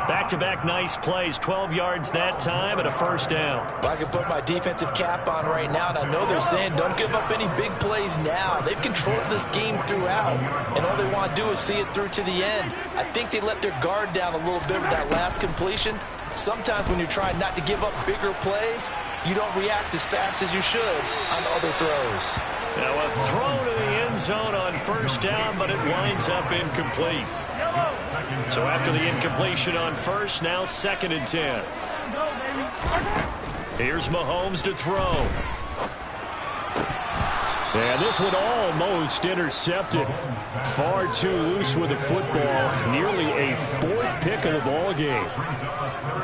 Back-to-back nice plays, 12 yards that time and a first down. Well, I can put my defensive cap on right now, and I know they're saying don't give up any big plays now. They've controlled this game throughout, and all they want to do is see it through to the end. I think they let their guard down a little bit with that last completion. Sometimes when you're trying not to give up bigger plays, you don't react as fast as you should on other throws. Now a throw to the end zone on first down, but it winds up incomplete. So after the incompletion on first, now 2nd and 10. Here's Mahomes to throw. And this one almost intercepted. Far too loose with the football. Nearly a 4th pick of the ball game.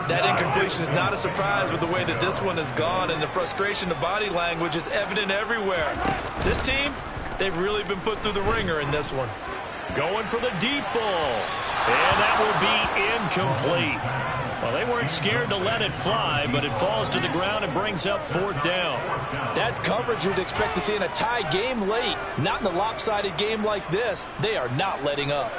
That incompletion is not a surprise with the way that this one has gone, and the frustration, the body language is evident everywhere. This team, they've really been put through the ringer in this one. Going for the deep ball. And that will be incomplete. Well, they weren't scared to let it fly, but it falls to the ground and brings up 4th down. That's coverage you'd expect to see in a tie game late. Not in a lopsided game like this. They are not letting up.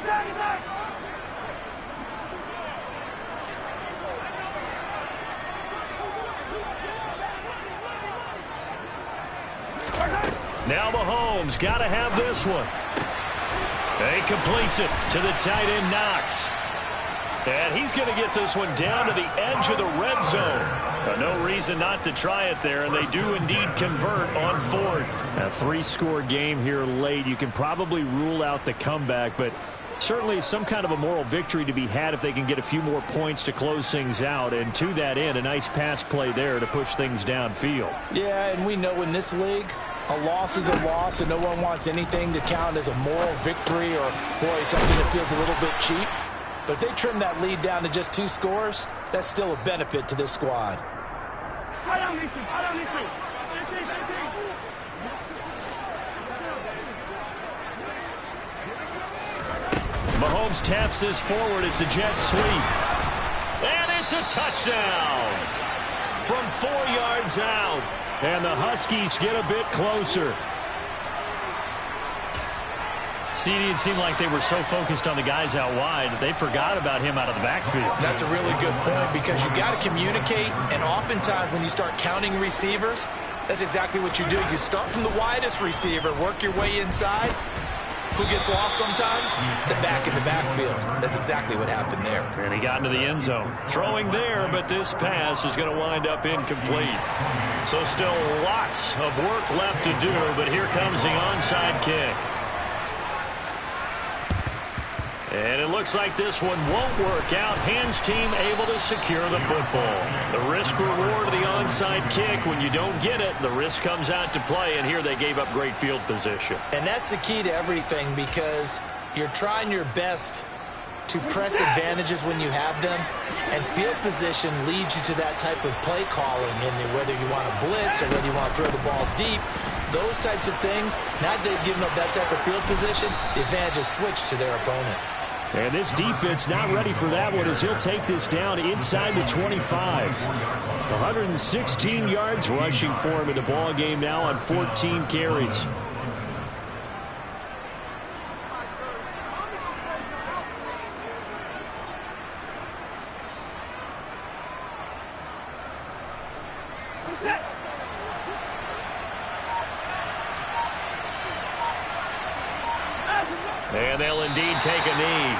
Now Mahomes got to have this one. He completes it to the tight end, Knox. And he's going to get this one down to the edge of the red zone. No reason not to try it there, and they do indeed convert on 4th. A 3-score game here late. You can probably rule out the comeback, but certainly some kind of a moral victory to be had if they can get a few more points to close things out. And to that end, a nice pass play there to push things downfield. Yeah, and we know in this league, a loss is a loss, and no one wants anything to count as a moral victory or, boy, something that feels a little bit cheap. But if they trim that lead down to just 2 scores, that's still a benefit to this squad. Mahomes taps this forward. It's a jet sweep. And it's a touchdown from 4 yards out. And the Huskies get a bit closer. CD, it seemed like they were so focused on the guys out wide, they forgot about him out of the backfield. That's a really good point because you got to communicate, and oftentimes when you start counting receivers, that's exactly what you do. You start from the widest receiver, work your way inside. Who gets lost sometimes? The back in the backfield. That's exactly what happened there. And he got into the end zone. Throwing there, but this pass is going to wind up incomplete. So still lots of work left to do, but here comes the onside kick. And it looks like this one won't work out. Hands team able to secure the football. The risk reward of the onside kick. When you don't get it, the risk comes out to play, and here they gave up great field position. And that's the key to everything because you're trying your best to press advantages when you have them, and field position leads you to that type of play calling, and whether you want to blitz or whether you want to throw the ball deep, those types of things, now that they've given up that type of field position, the advantage is switched to their opponent. And this defense not ready for that one as he'll take this down inside the 25. 116 yards rushing for him in the ball game now on 14 carries. And they'll indeed take a knee.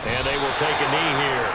And they will take a knee here.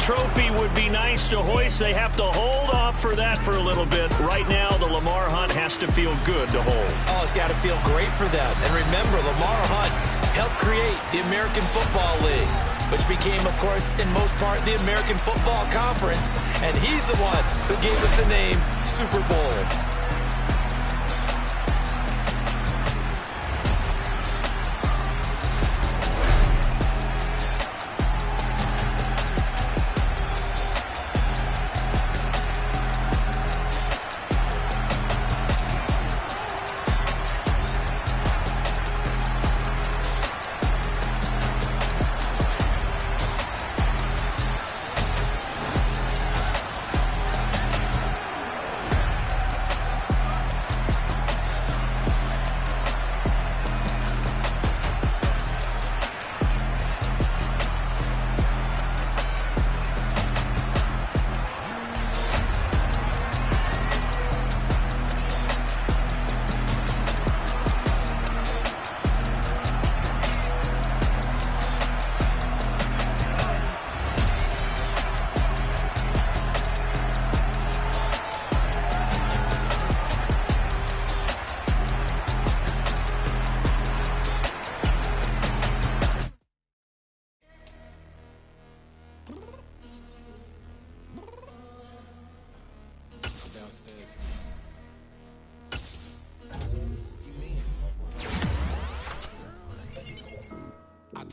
trophy would be nice to hoist. They have to hold off for that for a little bit. Right now, the Lamar Hunt has to feel good to hold. Oh, it's got to feel great for them. And remember, Lamar Hunt helped create the American Football League, which became, of course, in most part, the American Football Conference. And he's the one who gave us the name Super Bowl.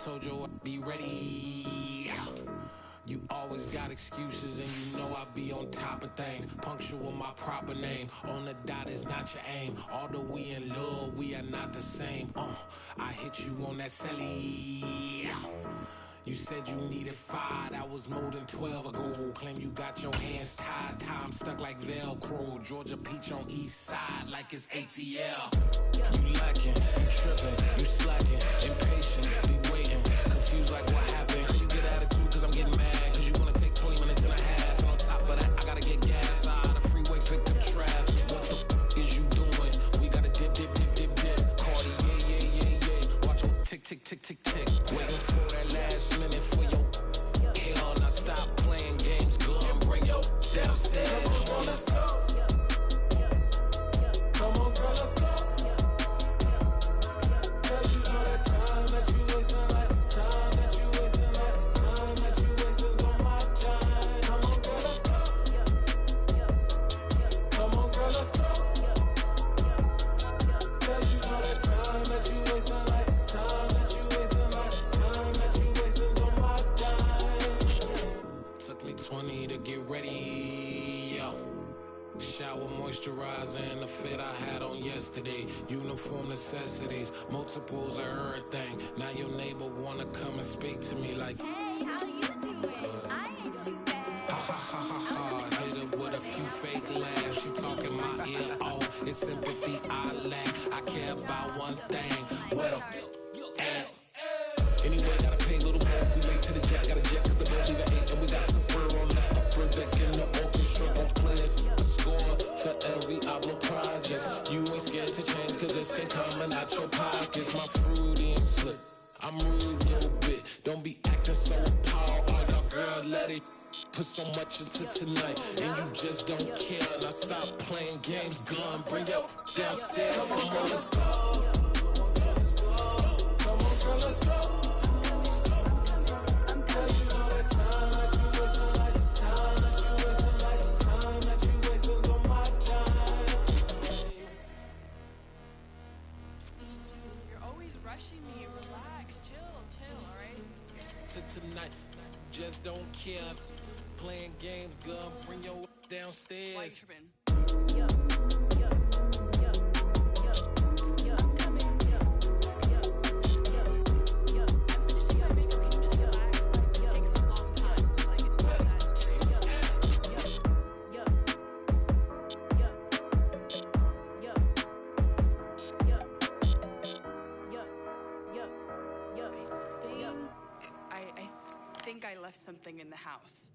Told you I'd be ready. You always got excuses and you know I be on top of things. Punctual my proper name. On the dot is not your aim. Although we in love, we are not the same. I hit you on that celly. You said you needed 5, that was more than 12 ago. Claim you got your hands tied, time stuck like Velcro. Georgia Peach on east side like it's ATL. You lacking, you tripping, you slacking, impatient, be waiting, confused like what happened. You get attitude cause I'm getting mad, cause you wanna take 20 minutes and a half. And on top of that, I gotta get gas out of the freeway, picked up traffic. What the f is you doing? We gotta dip, dip, dip, dip, dip. Cardi, yeah. Watch your tick, tick, tick, tick, tick. Waiting for that last minute for your hell. Now stop playing games, go and bring your downstairs. Come on, let's go. Come on, girl, let's go. Cause you know that time that you wasting, like time that you wasting, like time that you wasting's on my time. Come on, girl, let's go. Come on, girl, let's go. Cause you know that time that you wasting, like time that you wasting, like time that you wasting's on my time. Took me 20 to get ready, yo. Shower moisturizer and the fit I had on yesterday. Uniform necessities, multiples of everything. Now your neighbor wanna come and speak to me like, hey, how you doing? I ain't too bad. ha. Hit her with a few fake laughs. She talking my ear off. It's sympathy I lack. I care about one thing. What a at. Anyway, gotta pay a little more. We late to the jet, got a jet cause the boat leave at 8. And we got some fur on the upper deck in the orchestra. Don't play a score for every Ablo project. You ain't scared to change cause it's ain't coming out your pockets. My fruity and slick. I'm rude a little bit. Don't be acting so appalled. Oh, y'all girl, let it put so much into tonight. And you just don't care. Now stop playing games, gun. Bring your downstairs. Come on, let's go. Come on, girl, let's go. Tonight, just don't care. Playing games, girl, bring your downstairs. I left something in the house.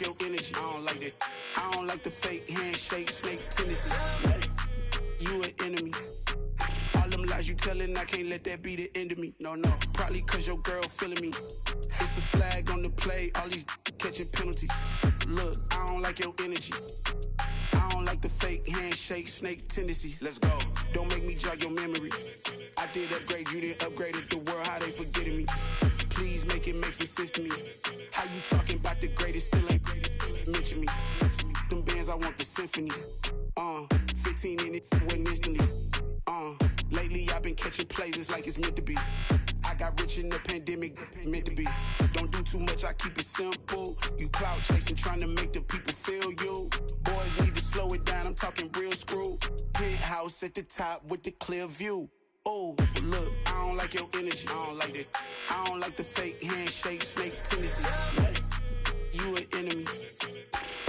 like your energy. I don't like that. I don't like the fake handshake, snake tendency. You an enemy. All them lies you telling, I can't let that be the end of me. No, probably cause your girl feeling me. It's a flag on the play, all these catching penalties. Look, I don't like your energy. I don't like the fake handshake, snake tendency. Let's go. Don't make me jog your memory. I did upgrade, you didn't upgrade it. The world, how they forgetting me. Please make it make some sense to me. How you talking about the greatest, still ain't mention me. Them bands, I want the symphony. 15 in it, wasn't instantly. Lately I've been catching plays, it's like it's meant to be. I got rich in the pandemic, meant to be. Don't do too much, I keep it simple. You clout chasing, trying to make the people feel you. Boys need to slow it down, I'm talking real screw. Penthouse at the top with the clear view. Oh, look, I don't like your energy, I don't like that. I don't like the fake handshake, snake tendency. You an enemy.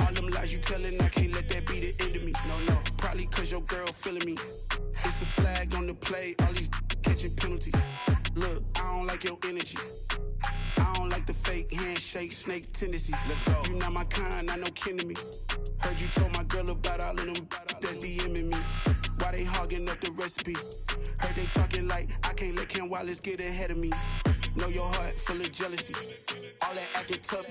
All them lies you telling, I can't let that be the end of me. No, probably cause your girl feeling me. It's a flag on the play, all these catching penalties. Look, I don't like your energy. I don't like the fake handshake, snake tendency. Let's go. You not my kind, I know kin to me. Heard you told my girl about all of them that's DMing me. Why they hogging up the recipe? Heard they talking like I can't let Ken Wallace get ahead of me. Know your heart full of jealousy. All that acting tough,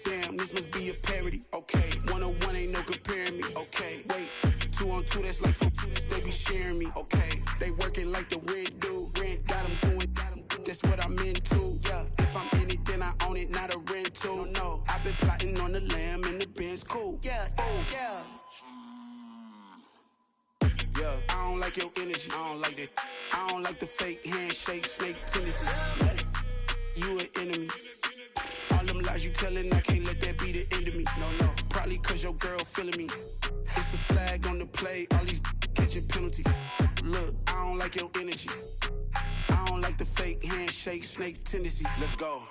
damn, this must be a parody. Okay, 101 ain't no comparing me. Okay, wait, 2 on 2, that's like 4, they be sharing me. Okay, they working like the rent do. Rent got them going, that's what I'm into. Yeah, if I'm in it, then I own it, not a rental. No, I've been plotting on the lamb and the Benz cool. Yeah, oh, yeah. Yeah, I don't like your energy, I don't like that. I don't like the fake handshake, snake tendency. You an enemy. All them lies you telling, I can't let that be the end of me. No, probably cause your girl feeling me. It's a flag on the play, all these catching penalties. Look, I don't like your energy. I don't like the fake handshake, snake tendency. Let's go.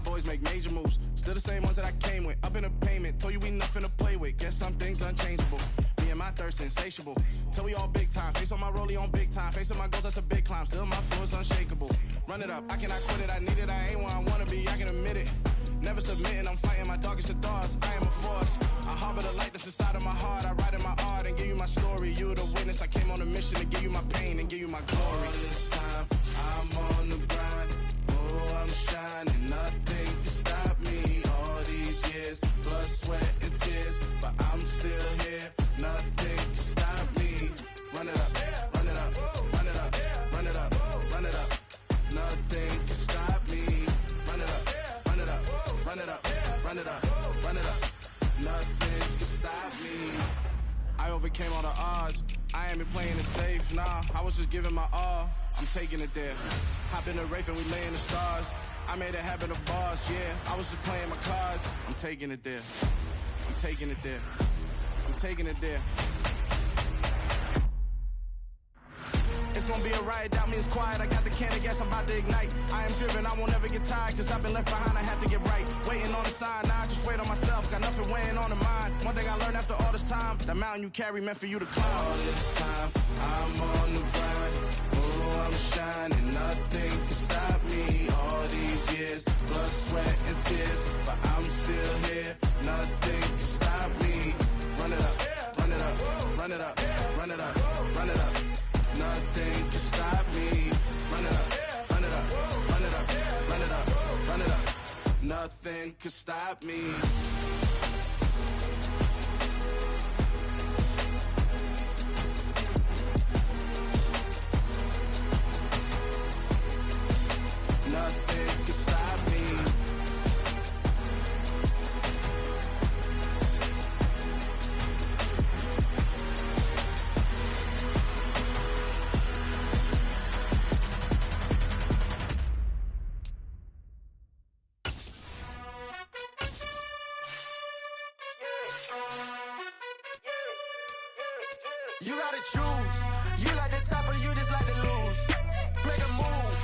Boys make major moves, still the same ones that I came with. Up in a payment, told you we nothing to play with. Guess some things unchangeable. Me and my thirst insatiable. Till we all big time, face on my rollie on big time. Facing my goals, that's a big climb. Still my flow is unshakable. Run it up, I cannot quit it. I need it, I ain't where I wanna be. I can admit it. Never submitting, I'm fighting my darkest of thoughts. I am a force. I harbor the light that's inside of my heart. I write in my art and give you my story. You the witness. I came on a mission to give you my pain and give you my glory. All this time, I'm on the grind. Oh, I'm shining, nothing can stop me. All these years, blood, sweat, and tears, but I'm still here. Nothing can stop me. Run it up, run it up, run it up, run it up, run it up. Nothing can stop me. Run it up, run it up, run it up, run it up, run it up. Nothing can stop me. I overcame all the odds. I ain't been playing it safe, nah. I was just giving my all. I'm taking it there. Hop in the Wraith and we lay in the stars. I made a habit of bars, yeah. I was just playing my cards. I'm taking it there. I'm taking it there. I'm taking it there. It's gonna be a riot, doubt me it's quiet. I got the can of gas, I'm about to ignite. I am driven, I won't ever get tired, cause I've been left behind, I have to get right. Waiting on the sign, now I just wait on myself. Got nothing weighing on the mind. One thing I learned after all this time, the mountain you carry meant for you to climb. All this time, I'm on the grind. Oh, I'm shining, nothing can stop me. All these years, blood, sweat, and tears, but I'm still here. Nothing can stop me. Run it up, run it up, run it up, run it up, run it up. Nothing can stop me. Run it up, run it up, run it up, run it up, run it up. Nothing can stop me. Nothing can stop me. You gotta choose. You like the top or you just like to lose. Make a move.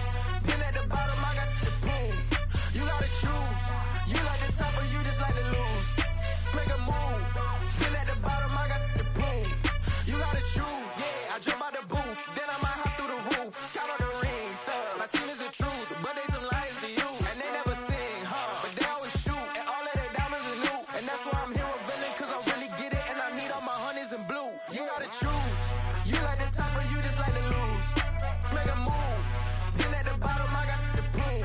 Been at the bottom, I got the boom. You gotta choose. You like the top or you just like to lose. Make a move. Been at the bottom, I got the boom. You gotta choose. Yeah, I jump out the booth. Then I might hop through the roof. Count on the rings. My team is the truth, but they some liars to you. And they never sing, but they always shoot. And all of their diamonds are loot. And that's why I'm here with villain, cause I really get it. And I need all my honeys in blue. You gotta choose. You like the top or you just like to lose. Make a move. Been at the bottom, I got the boom.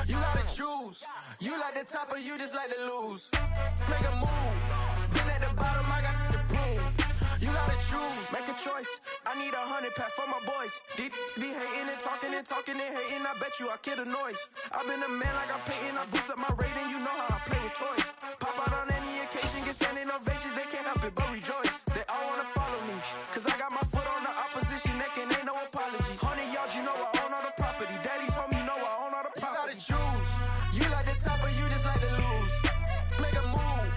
You gotta choose. You like the top or you just like to lose. Make a move. Been at the bottom, I got the boom. You gotta choose. Make a choice. I need 100 pack for my boys. Be hating and talking and hating. I bet you I kill the noise. I've been a man like I'm painting. I boost up my rating. You know how I play with toys. Pop out on any occasion, get standing ovations. They can't help it but rejoice. They all wanna follow me, cause I got my foot on the opposition neck and ain't no apologies. 100 yards, you know I own all the property. Daddy's home, you know I own all the property. You gotta choose. You like the top or you just like to lose. Make a move.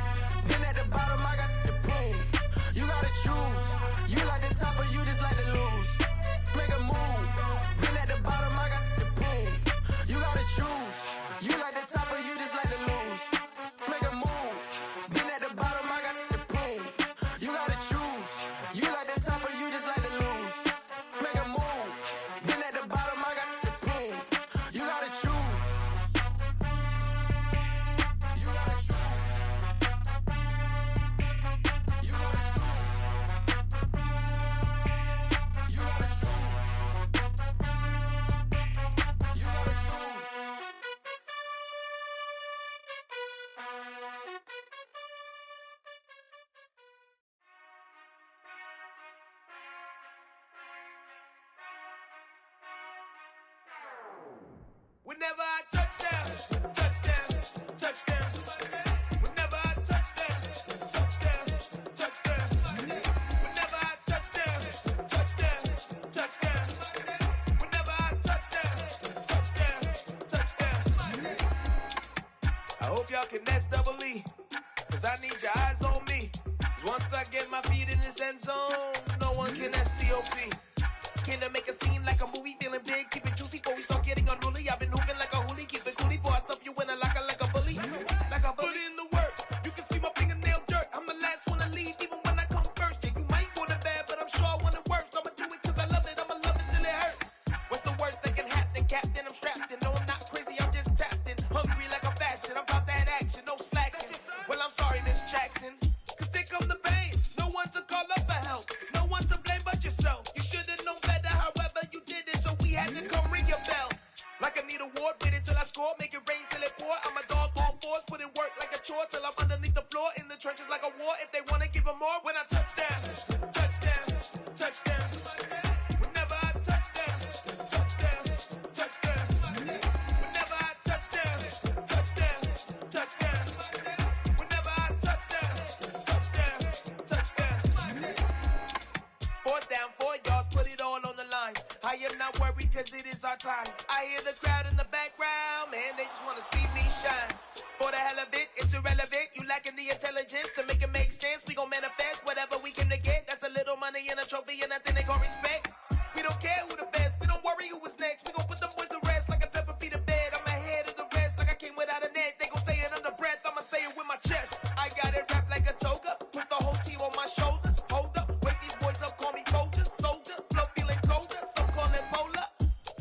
Been at the bottom, I got the boom. You gotta choose. You like the top or you just like to lose. Make a move. Been at the bottom, I got the boom. You gotta choose. You like the top or you just like to lose. Make a move. Been at the bottom, I got the boom. You gotta choose. You like the top or you just like to lose. Make a move. Been at the bottom, I got the boom. You gotta choose. You gotta choose. You gotta choose. You gotta choose. You gotta choose. Whenever I touchdown, touchdown, touchdown. Whenever I touchdown, touchdown, touchdown. Whenever I touchdown, touchdown, touchdown. Whenever I touchdown, touchdown, touchdown. I hope y'all can nest double E, cause I need your eyes on me. 'Cause once I get my feet in this end zone, no one can STOP. Can I make a scene like a movie, feeling big, keep it juicy before we start getting unruly. I've been hooping like a hoolie, keep it coolie before I stuff you in a locker like a bully. Like a bully. Put in the work, you can see my fingernail dirt. I'm the last one to leave, even when I come first. Yeah, you might want it bad, but I'm sure I want it worse. I'ma do it cause I love it, I'ma love it till it hurts. What's the worst that can happen, Captain? I'm strapped in, no I'm not crazy, I'm just tapped in. Hungry like a fashion, I'm about that action, no slacking. Well, I'm sorry, Miss Jackson, cause here come the pain. No one to call up for help, no one to blame but yourself. You should've known better, however you did it, so we had to come ring your bell. Like I need a ward, wait until I score, make it rain till it pour. I'm a dog on force, put in work like a chore till I'm underneath the floor, in the trenches like a war. If they wanna give them more, when I touchdown, touchdown, touchdown. Whenever I touchdown, touchdown, touchdown. Whenever I touchdown, touchdown, touchdown. Whenever I touchdown, touchdown, touchdown. 4th down, 4 yards, put it all on the line. I am not worried cause it is our time. I hear the crowd in the background, man, they just wanna see me shine. For the hell of it, it's irrelevant. You lacking the intelligence to make it make sense. We gon' manifest whatever we came to get. That's a little money and a trophy and nothing they gon' respect. We don't care who the best, we don't worry who was next. We gon' put them boys to rest like a 10 feet of bed. I'm ahead of the rest like I came without a net. They gon' say it under breath, I'ma say it with my chest. I got it wrapped like a toga, put the whole team on my shoulders. Hold up, wake these boys up, call me soldier, soldier. Flow feeling colder, some call it polar.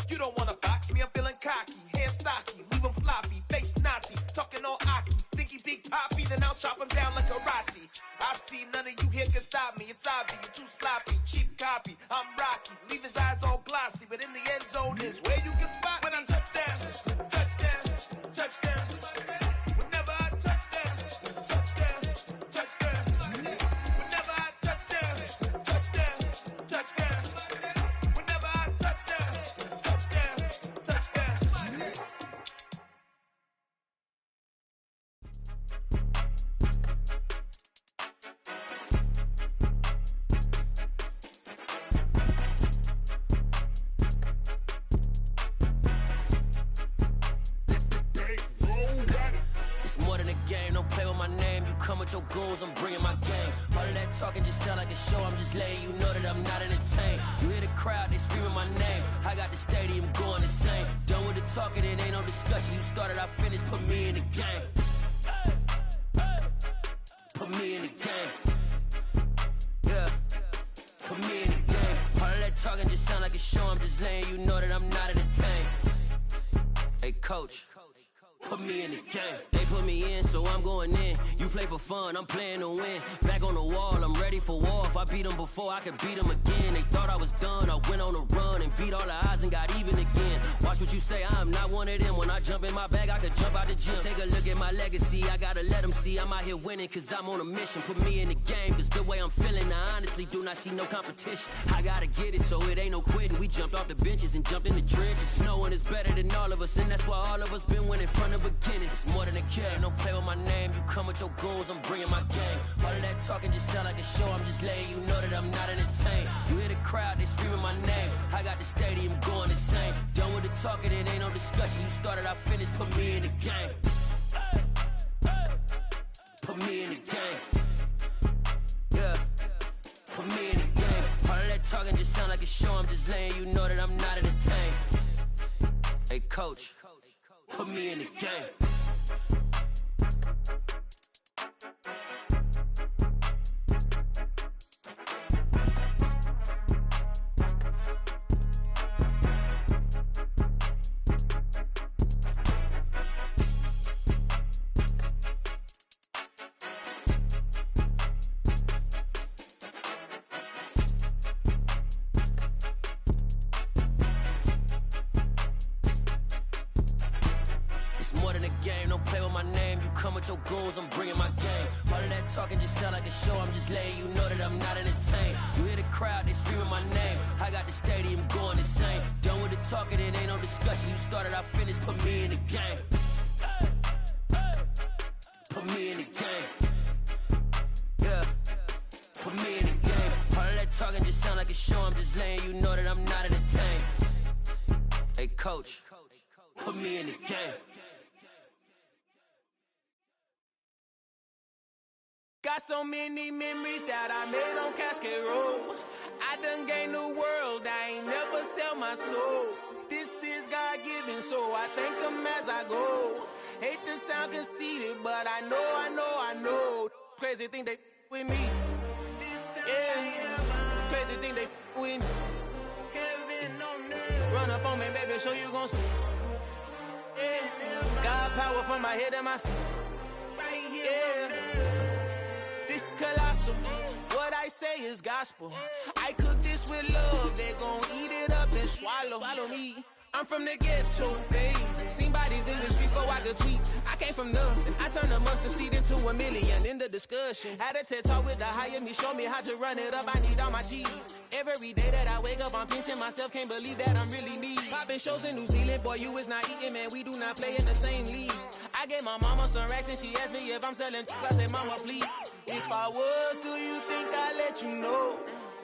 You don't wanna box me, I'm feeling cocky. Hair stocky, leave him floppy, face naughty. Talking all aki, think he big poppy, then I'll chop him down like karate. I see none of you here can stop me. It's obvious, you too sloppy, cheap copy. I'm Rocky, leave his eyes all glossy, but in the end zone is where you can spot when I touchdown, touchdown, touchdown. Whenever I touchdown, touchdown, touchdown. Whenever I touchdown, touchdown, touchdown. Whenever I touchdown, touchdown, touchdown. my name, you come with your goons, I'm bringing my gang. All of that talking just sound like a show, I'm just letting you know that I'm not entertained. You hear the crowd, they screaming my name. I got the stadium going insane. Done with the talking, it ain't no discussion. You started, I finished, put me in the game. Put me in the game. Yeah, put me in the game. All of that talking just sound like a show, I'm just letting you know that I'm not entertained. Hey, coach, put me in the game. They put me in, so I'm going in. You play for fun, I'm playing to win. Back on the wall, I'm ready for war. If I beat them before, I could beat them again. They thought I was done, I went on a run and beat all the odds and got even again. Watch what you say, I'm not one of them. When I jump in my bag, I could jump out the gym. Take a look at my legacy, I gotta let them see I'm out here winning, cause I'm on a mission. Put me in the game, cause the way I'm feeling, I honestly do not see no competition. I gotta get it, so it ain't no quitting. We jumped off the benches and jumped in the trenches. No one is better than all of us, and that's why all of us been winning from the beginning. It's more than a game, don't play with my name. You come with your goons, I'm bringing my gang. All of that talking just sound like a show, I'm just letting you know that I'm not entertained. You hear the crowd, they screaming my name. I got the stadium going insane. Done with the talking, it ain't no discussion. You started, I finished, put me in the game. Put me in the game. Yeah, put me in the game. All of that talking just sound like a show, I'm just letting you know that I'm not entertained. Hey, coach, put me in the game. Your goals, I'm bringing my game. All of that talking just sound like a show, I'm just letting you know that I'm not entertained. You hear the crowd, they screaming my name. I got the stadium going insane. Done with the talking, it ain't no discussion. You started, I finished, put me in the game. Put me in the game. Yeah, put me in the game. All of that talking just sound like a show, I'm just letting you know that I'm not entertained. Hey, coach, put me in the game. Got so many memories that I made on Cascade Road. I done gained the world, I ain't never sell my soul. This is God-given, so I thank him as I go. Hate to sound conceited, but I know. Crazy thing they with me. Yeah, crazy thing they with me. Run up on me, baby, show you gon' see. Yeah, God power from my head and my feet. Yeah. Colossal. What I say is gospel. I cook this with love, they gon' eat it up and swallow me. I'm from the ghetto, babe. Seen bodies in the streets so I could tweet. I came from nothing. I turned a mustard seed into a million in the discussion. Had a TED talk with the higher me, show me how to run it up. I need all my cheese. Every day that I wake up, I'm pinching myself. Can't believe that I'm really me. Popping shows in New Zealand, boy, you is not eating, man. We do not play in the same league. I gave my mama some racks and she asked me if I'm selling. I said, mama, please. If I was, do you think I'd let you know?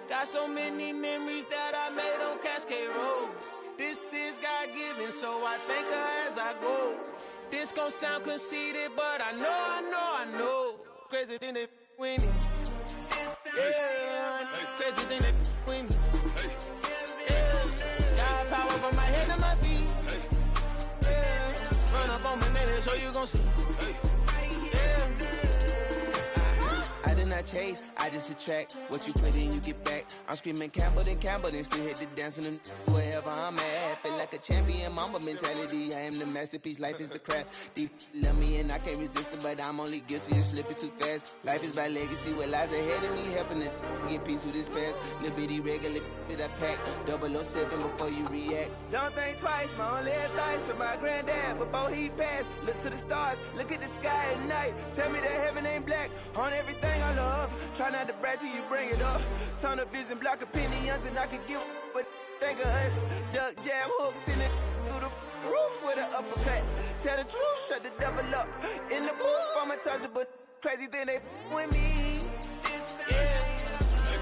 Got so many memories that I made on Cascade Road. This is God-given, so I thank her as I go. This gon' sound conceited, but I know. Crazy thing they with me. Yeah, crazy thing they with me. Yeah, got power from my head to my feet. Yeah, run up on me, maybe so you gon' see. I did not chase, I just attract. What you put in, you get back. I'm screaming Campbell, then still hit the dancing and wherever I'm at. Feel like a champion, mamba mentality. I am the masterpiece, life is the crap. Deep love me and I can't resist it, but I'm only guilty of slipping too fast. Life is by legacy, what lies ahead of me, helping to get peace with this past. Little bitty regular that I pack. 007 before you react. Don't think twice, my only advice for my granddad before he passed. Look to the stars, look at the sky at night. Tell me that heaven ain't black on everything I love. Try not to brag till you bring it up. Turn of vision, block opinions, and I could give but think of us. Duck jab hooks in it through the roof with an uppercut. Tell the truth, shut the devil up. In the booth, I'm untouchable. Crazy thing they with me. Yeah,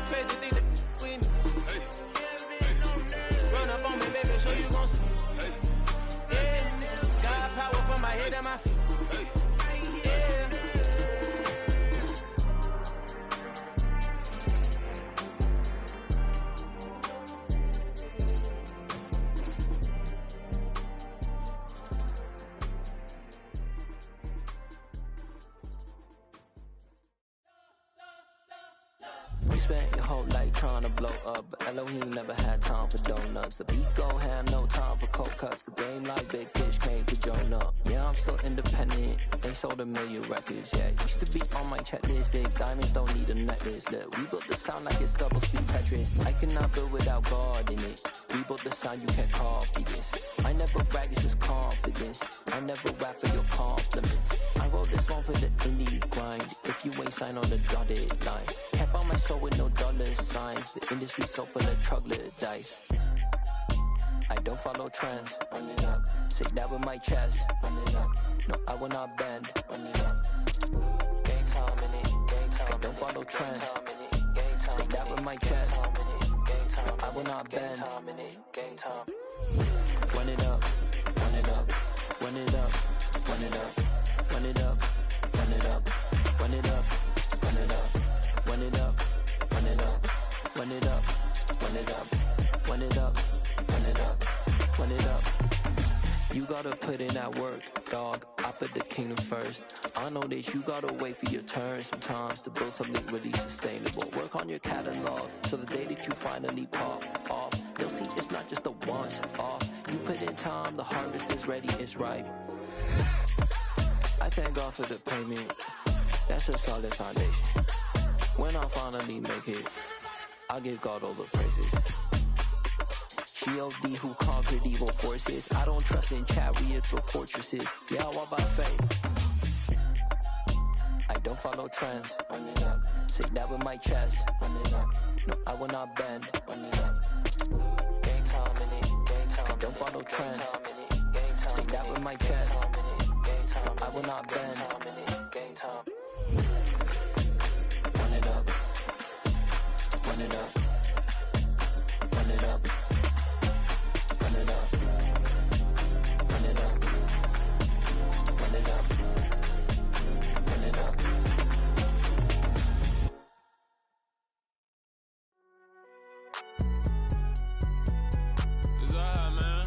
crazy thing they with me. Run up on me, baby, so you gon' see. Yeah, God power from my head and my feet. Yeah. You spent your whole life trying to blow up, but Elohim never had time for donuts. The beat gon' have no time for cold cuts. The game like Big Fish came to join up. Yeah, I'm still independent, ain't sold a million records yet. Used to be on my checklist, big diamonds don't need a necklace. Look, we built the sound like it's double speed Tetris. I cannot build without God in it. We built the sound, you can't copy this. I never brag, it's just confidence. I never rap for your compliments. I wrote this one for the indie grind. If you ain't signed on the dotted line, kept on my soul with no dollar signs. The industry so full of troglodytes. I don't follow trends. Run it up. Say that with my chest. Run it up. No, I will not bend. Run it up. Gang time in it. Gang time. I don't follow trends. Say that with my chest. No, I will not bend. Gang time. Run it up. Run it up. Run it up. Run it up. Run it up. Run it up. Run it up. Run it up. Run it up. Run it up. Run it up. Run it up. Run it up. Run it up. Run it up. You gotta put in that work, dog. I put the kingdom first. I know that you gotta wait for your turn sometimes to build something really sustainable. Work on your catalog so the day that you finally pop off, they'll see it's not just a once off. You put in time, the harvest is ready, it's ripe. I thank God for the payment. That's a solid foundation. When I finally make it, I give God all the praises. G.O.D. who conquered evil forces. I don't trust in chariots or fortresses. Yeah, I walk by faith. I don't follow trends. Run it up. Say that with my chest. Run it up. No, I will not bend. Run it up. Gang time in it. Gang time. I don't follow trends. Say that with my chest. No, I will not bend. Gang time. Run it up. Run it up. Run it up. Run it up. Run it up. Run it up. Run it up. It's alright, man.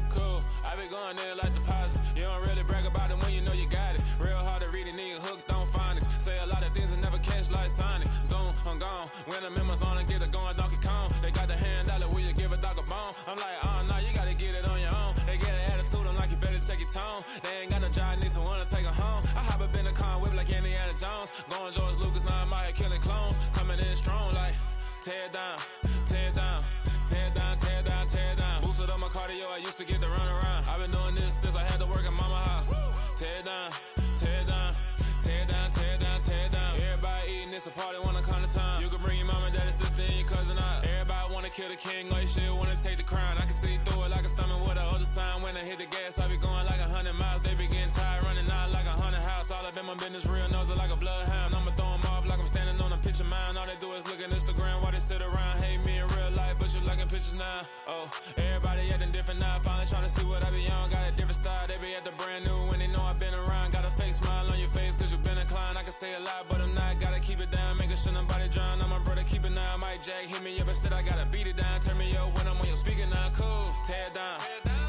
Cool. I be going there like deposit. You don't really brag about it when you know you got it. Real hard to read a nigga hooked on phonics. Say a lot of things and never catch like Sonic. Zoom, I'm gone. When I'm in my zone and get it going Donkey Kong. They got the hand dollar, will you give a dog a bone? I'm like, oh no, you gotta get it on your own. They get an attitude, I'm like, you better check your tone. They ain't got no job, need someone to take her home. I hop up in the car, whip like Indiana Jones. Going George Lucas, now I'm out here killing clones. Coming in strong like, tear down, tear down. Tear down, tear down, tear down. Boosted up my cardio, I used to get to run around. I've been doing this since I had to work at mama house. Tear down, tear down, tear down, tear down, tear down. Everybody eating, it's a party, wanna come to time. You can bring your mama, daddy, sister, and your cousin out. Everybody wanna kill the king, or you shit wanna take the crown. I can see through it like a stomach with a other sign. When I hit the gas, I be going like 100 miles. They be getting tired, running out like 100 house. All up in my business, real nose it like a bloodhound. I'ma throw them off like I'm standing on a picture mound. All they do is look at Instagram while they sit around. Hate me in real life, but you liking pictures now. Oh, everybody acting different now. Finally trying to see what I be on. Got a different style, they be at the brand new when they know I've been around. Got a fake smile on your face cause you been inclined. I can say a lot, but I'm not. Gotta keep it down, making sure nobody drown. I'm my brother, keep it now. Mike Jack hit me up and said I gotta beat it down. Turn me up when I'm on your speaker now. Cool, tear down,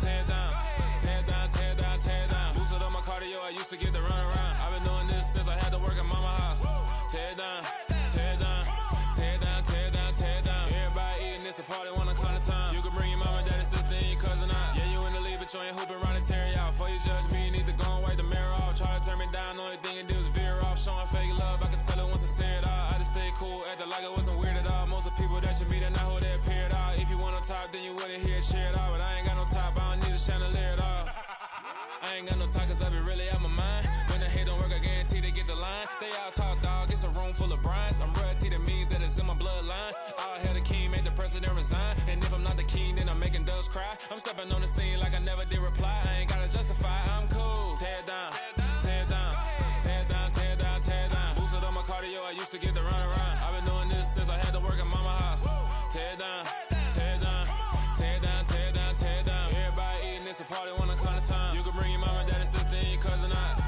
tear down, tear down, tear down, tear down. Boosted up my cardio, I used to get to run around. I've been doing this since I had to work at mama house. Tear down, tear down, tear down, tear down, tear down. Everybody eating, it's a party, wanna come to time. You can bring your mama, daddy, sister, and your cousin out. Yeah, you in the lead, but you ain't hooping around and tear you out. Before you judge me, you need to go and wipe the mirror off. Try to turn me down, only thing you do is veer off. Showing fake love, I can tell it once I say it all. I just stay cool, acting like it wasn't weird at all. Most of the people that you meet are not who they appear at all. If you want on top, then you wouldn't hear it cheer at all. But I ain't got no top, I don't need a chandelier at all. I ain't got no time cause I be really out my mind. When the hate don't work, I guarantee they get the line. They all talk dog, it's a room full of brines. I'm royalty, that means that it's in my bloodline. All hail the king, make the president resign. And if I'm not the king, then I'm making doves cry. I'm stepping on the scene like I never did reply. I ain't gotta justify, I'm cool. Tear down, tear down, tear down, tear down, tear down. Boosted up my cardio, I used to get to run around. I've been doing this since I had to work at mama house. Tear down, tear down, tear down, tear down, tear down. Everybody eating, it's a party, wanna come to time. You can bring your mama, daddy, sister, and your cousin out.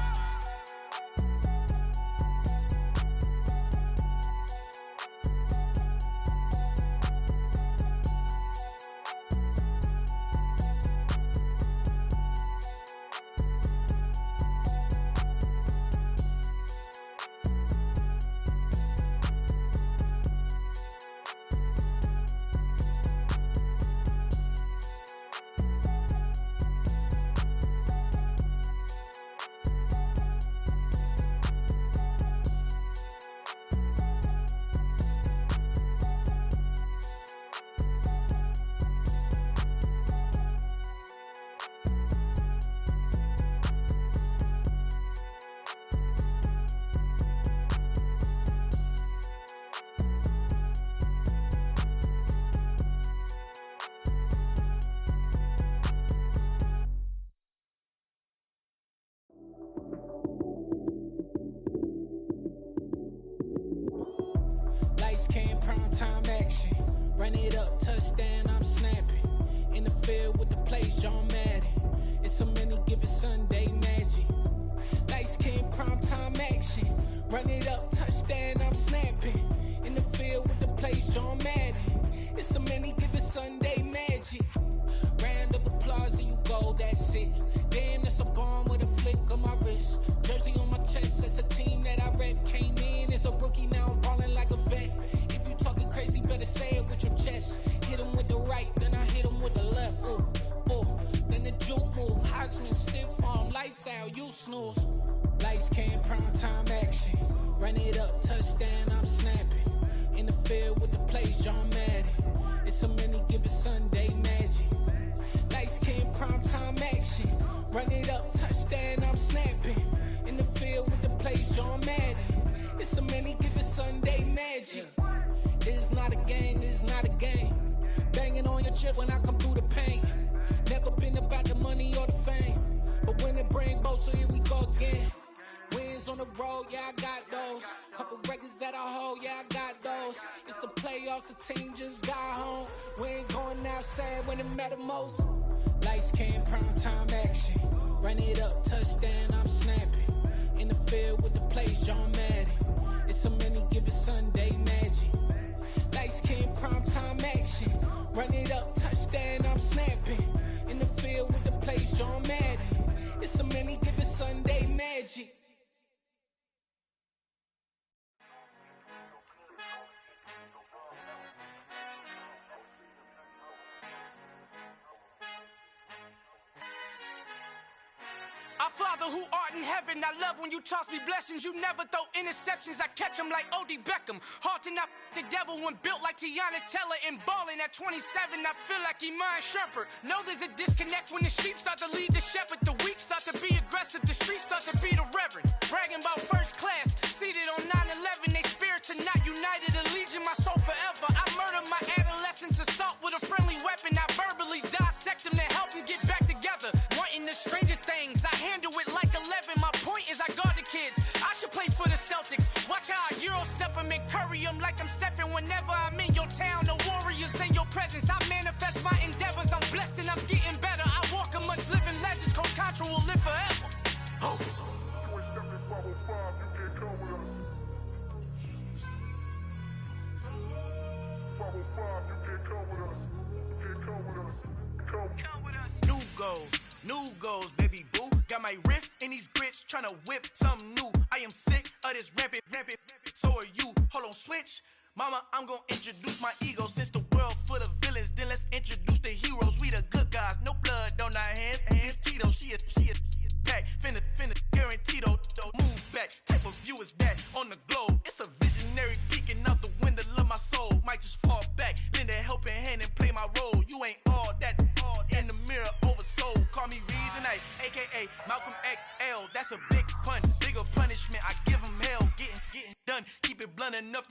Run it up, touchdown, I'm snapping. In the field with the plays, John Madden. It's so many given Sunday magic. Lights came primetime action. Run it up, touchdown, I'm snapping. In the field with the plays, John Madden. It's so many given Sunday magic. Round of applause and you go, that's it. Damn, that's a bomb with a flick on my wrist. Jersey on my chest, that's a team that I rep. Came in as a rookie, now I'm ballin' like a vet. If you talking crazy, better say it with your chest. Hit him with the right, then I hit him with the left. Ooh, ooh, then the juke move. Heisman stiff arm, lights out, you snooze. Lights came, prime time action. Run it up, touchdown, I'm snapping. In the field with the plays, John Madden. It's so many given Sunday magic. Lights came, prime time action. Run it up, touchdown, I'm snapping. In the field with the plays, John Madden. It's so many given Sunday magic. It's not a game, it's not a game. Banging on your chest when I come through the pain. Never been about the money or the fame. But when it bring both, so here we go again. Wins on the road, yeah, I got those. Couple records that I hold, yeah, I got those. It's the playoffs, the team just got home. We ain't going outside when it matter most. Lights came, prime time action. Run it up, touchdown, I'm snapping. In the field with the plays, John Madden. It's so many given Sunday magic. Lights came, prime time action. Run it up, touchdown, I'm snapping. In the field with the plays, John Madden. It's so many given Sunday magic. Our Father who art in heaven, I love when you toss me blessings. You never throw interceptions, I catch them like O.D. Beckham. Hard to not the devil when built like Tiana Teller and balling at 27. I feel like Iman Shumpert. Know there's a disconnect when the sheep start to lead the shepherd. The weak start to be aggressive, the streets start to be the reverend. Bragging about first class, seated on 9/11. They spirits are not united, a legion, my soul forever. I murder my adolescence, assault with a friendly weapon. I verbally dissect them to help them get back together. Wanting the stranger things, I handle it like 11. My point is I guard the kids. I should play for the Celtics. Watch how I Euro step them and curry them like I'm Stephen. Whenever I'm in your town, the Warriors in your presence. I manifest my endeavors. I'm blessed and I'm getting better. I walk amongst living legends. Coach Contra will live forever. Oh. New goals, baby boo. Got my wrist in these grits, tryna whip something new. I am sick of this rampant. So are you. Hold on, switch. Mama, I'm gonna introduce my ego. Since the world full of villains, then let's introduce the heroes. We the good guys, no blood on our hands. Hands Tito, she is back. Finna, guaranteed move back. Type of view is that on the globe? It's a visionary peeking out the window of my soul. Might just fall back, lend a helping hand and play my role. You ain't all that in the mirror oversold. Call me Reason A, aka Malcolm XL. That's a big pun, bigger punishment. I give him hell, getting done. Keep it blunt enough.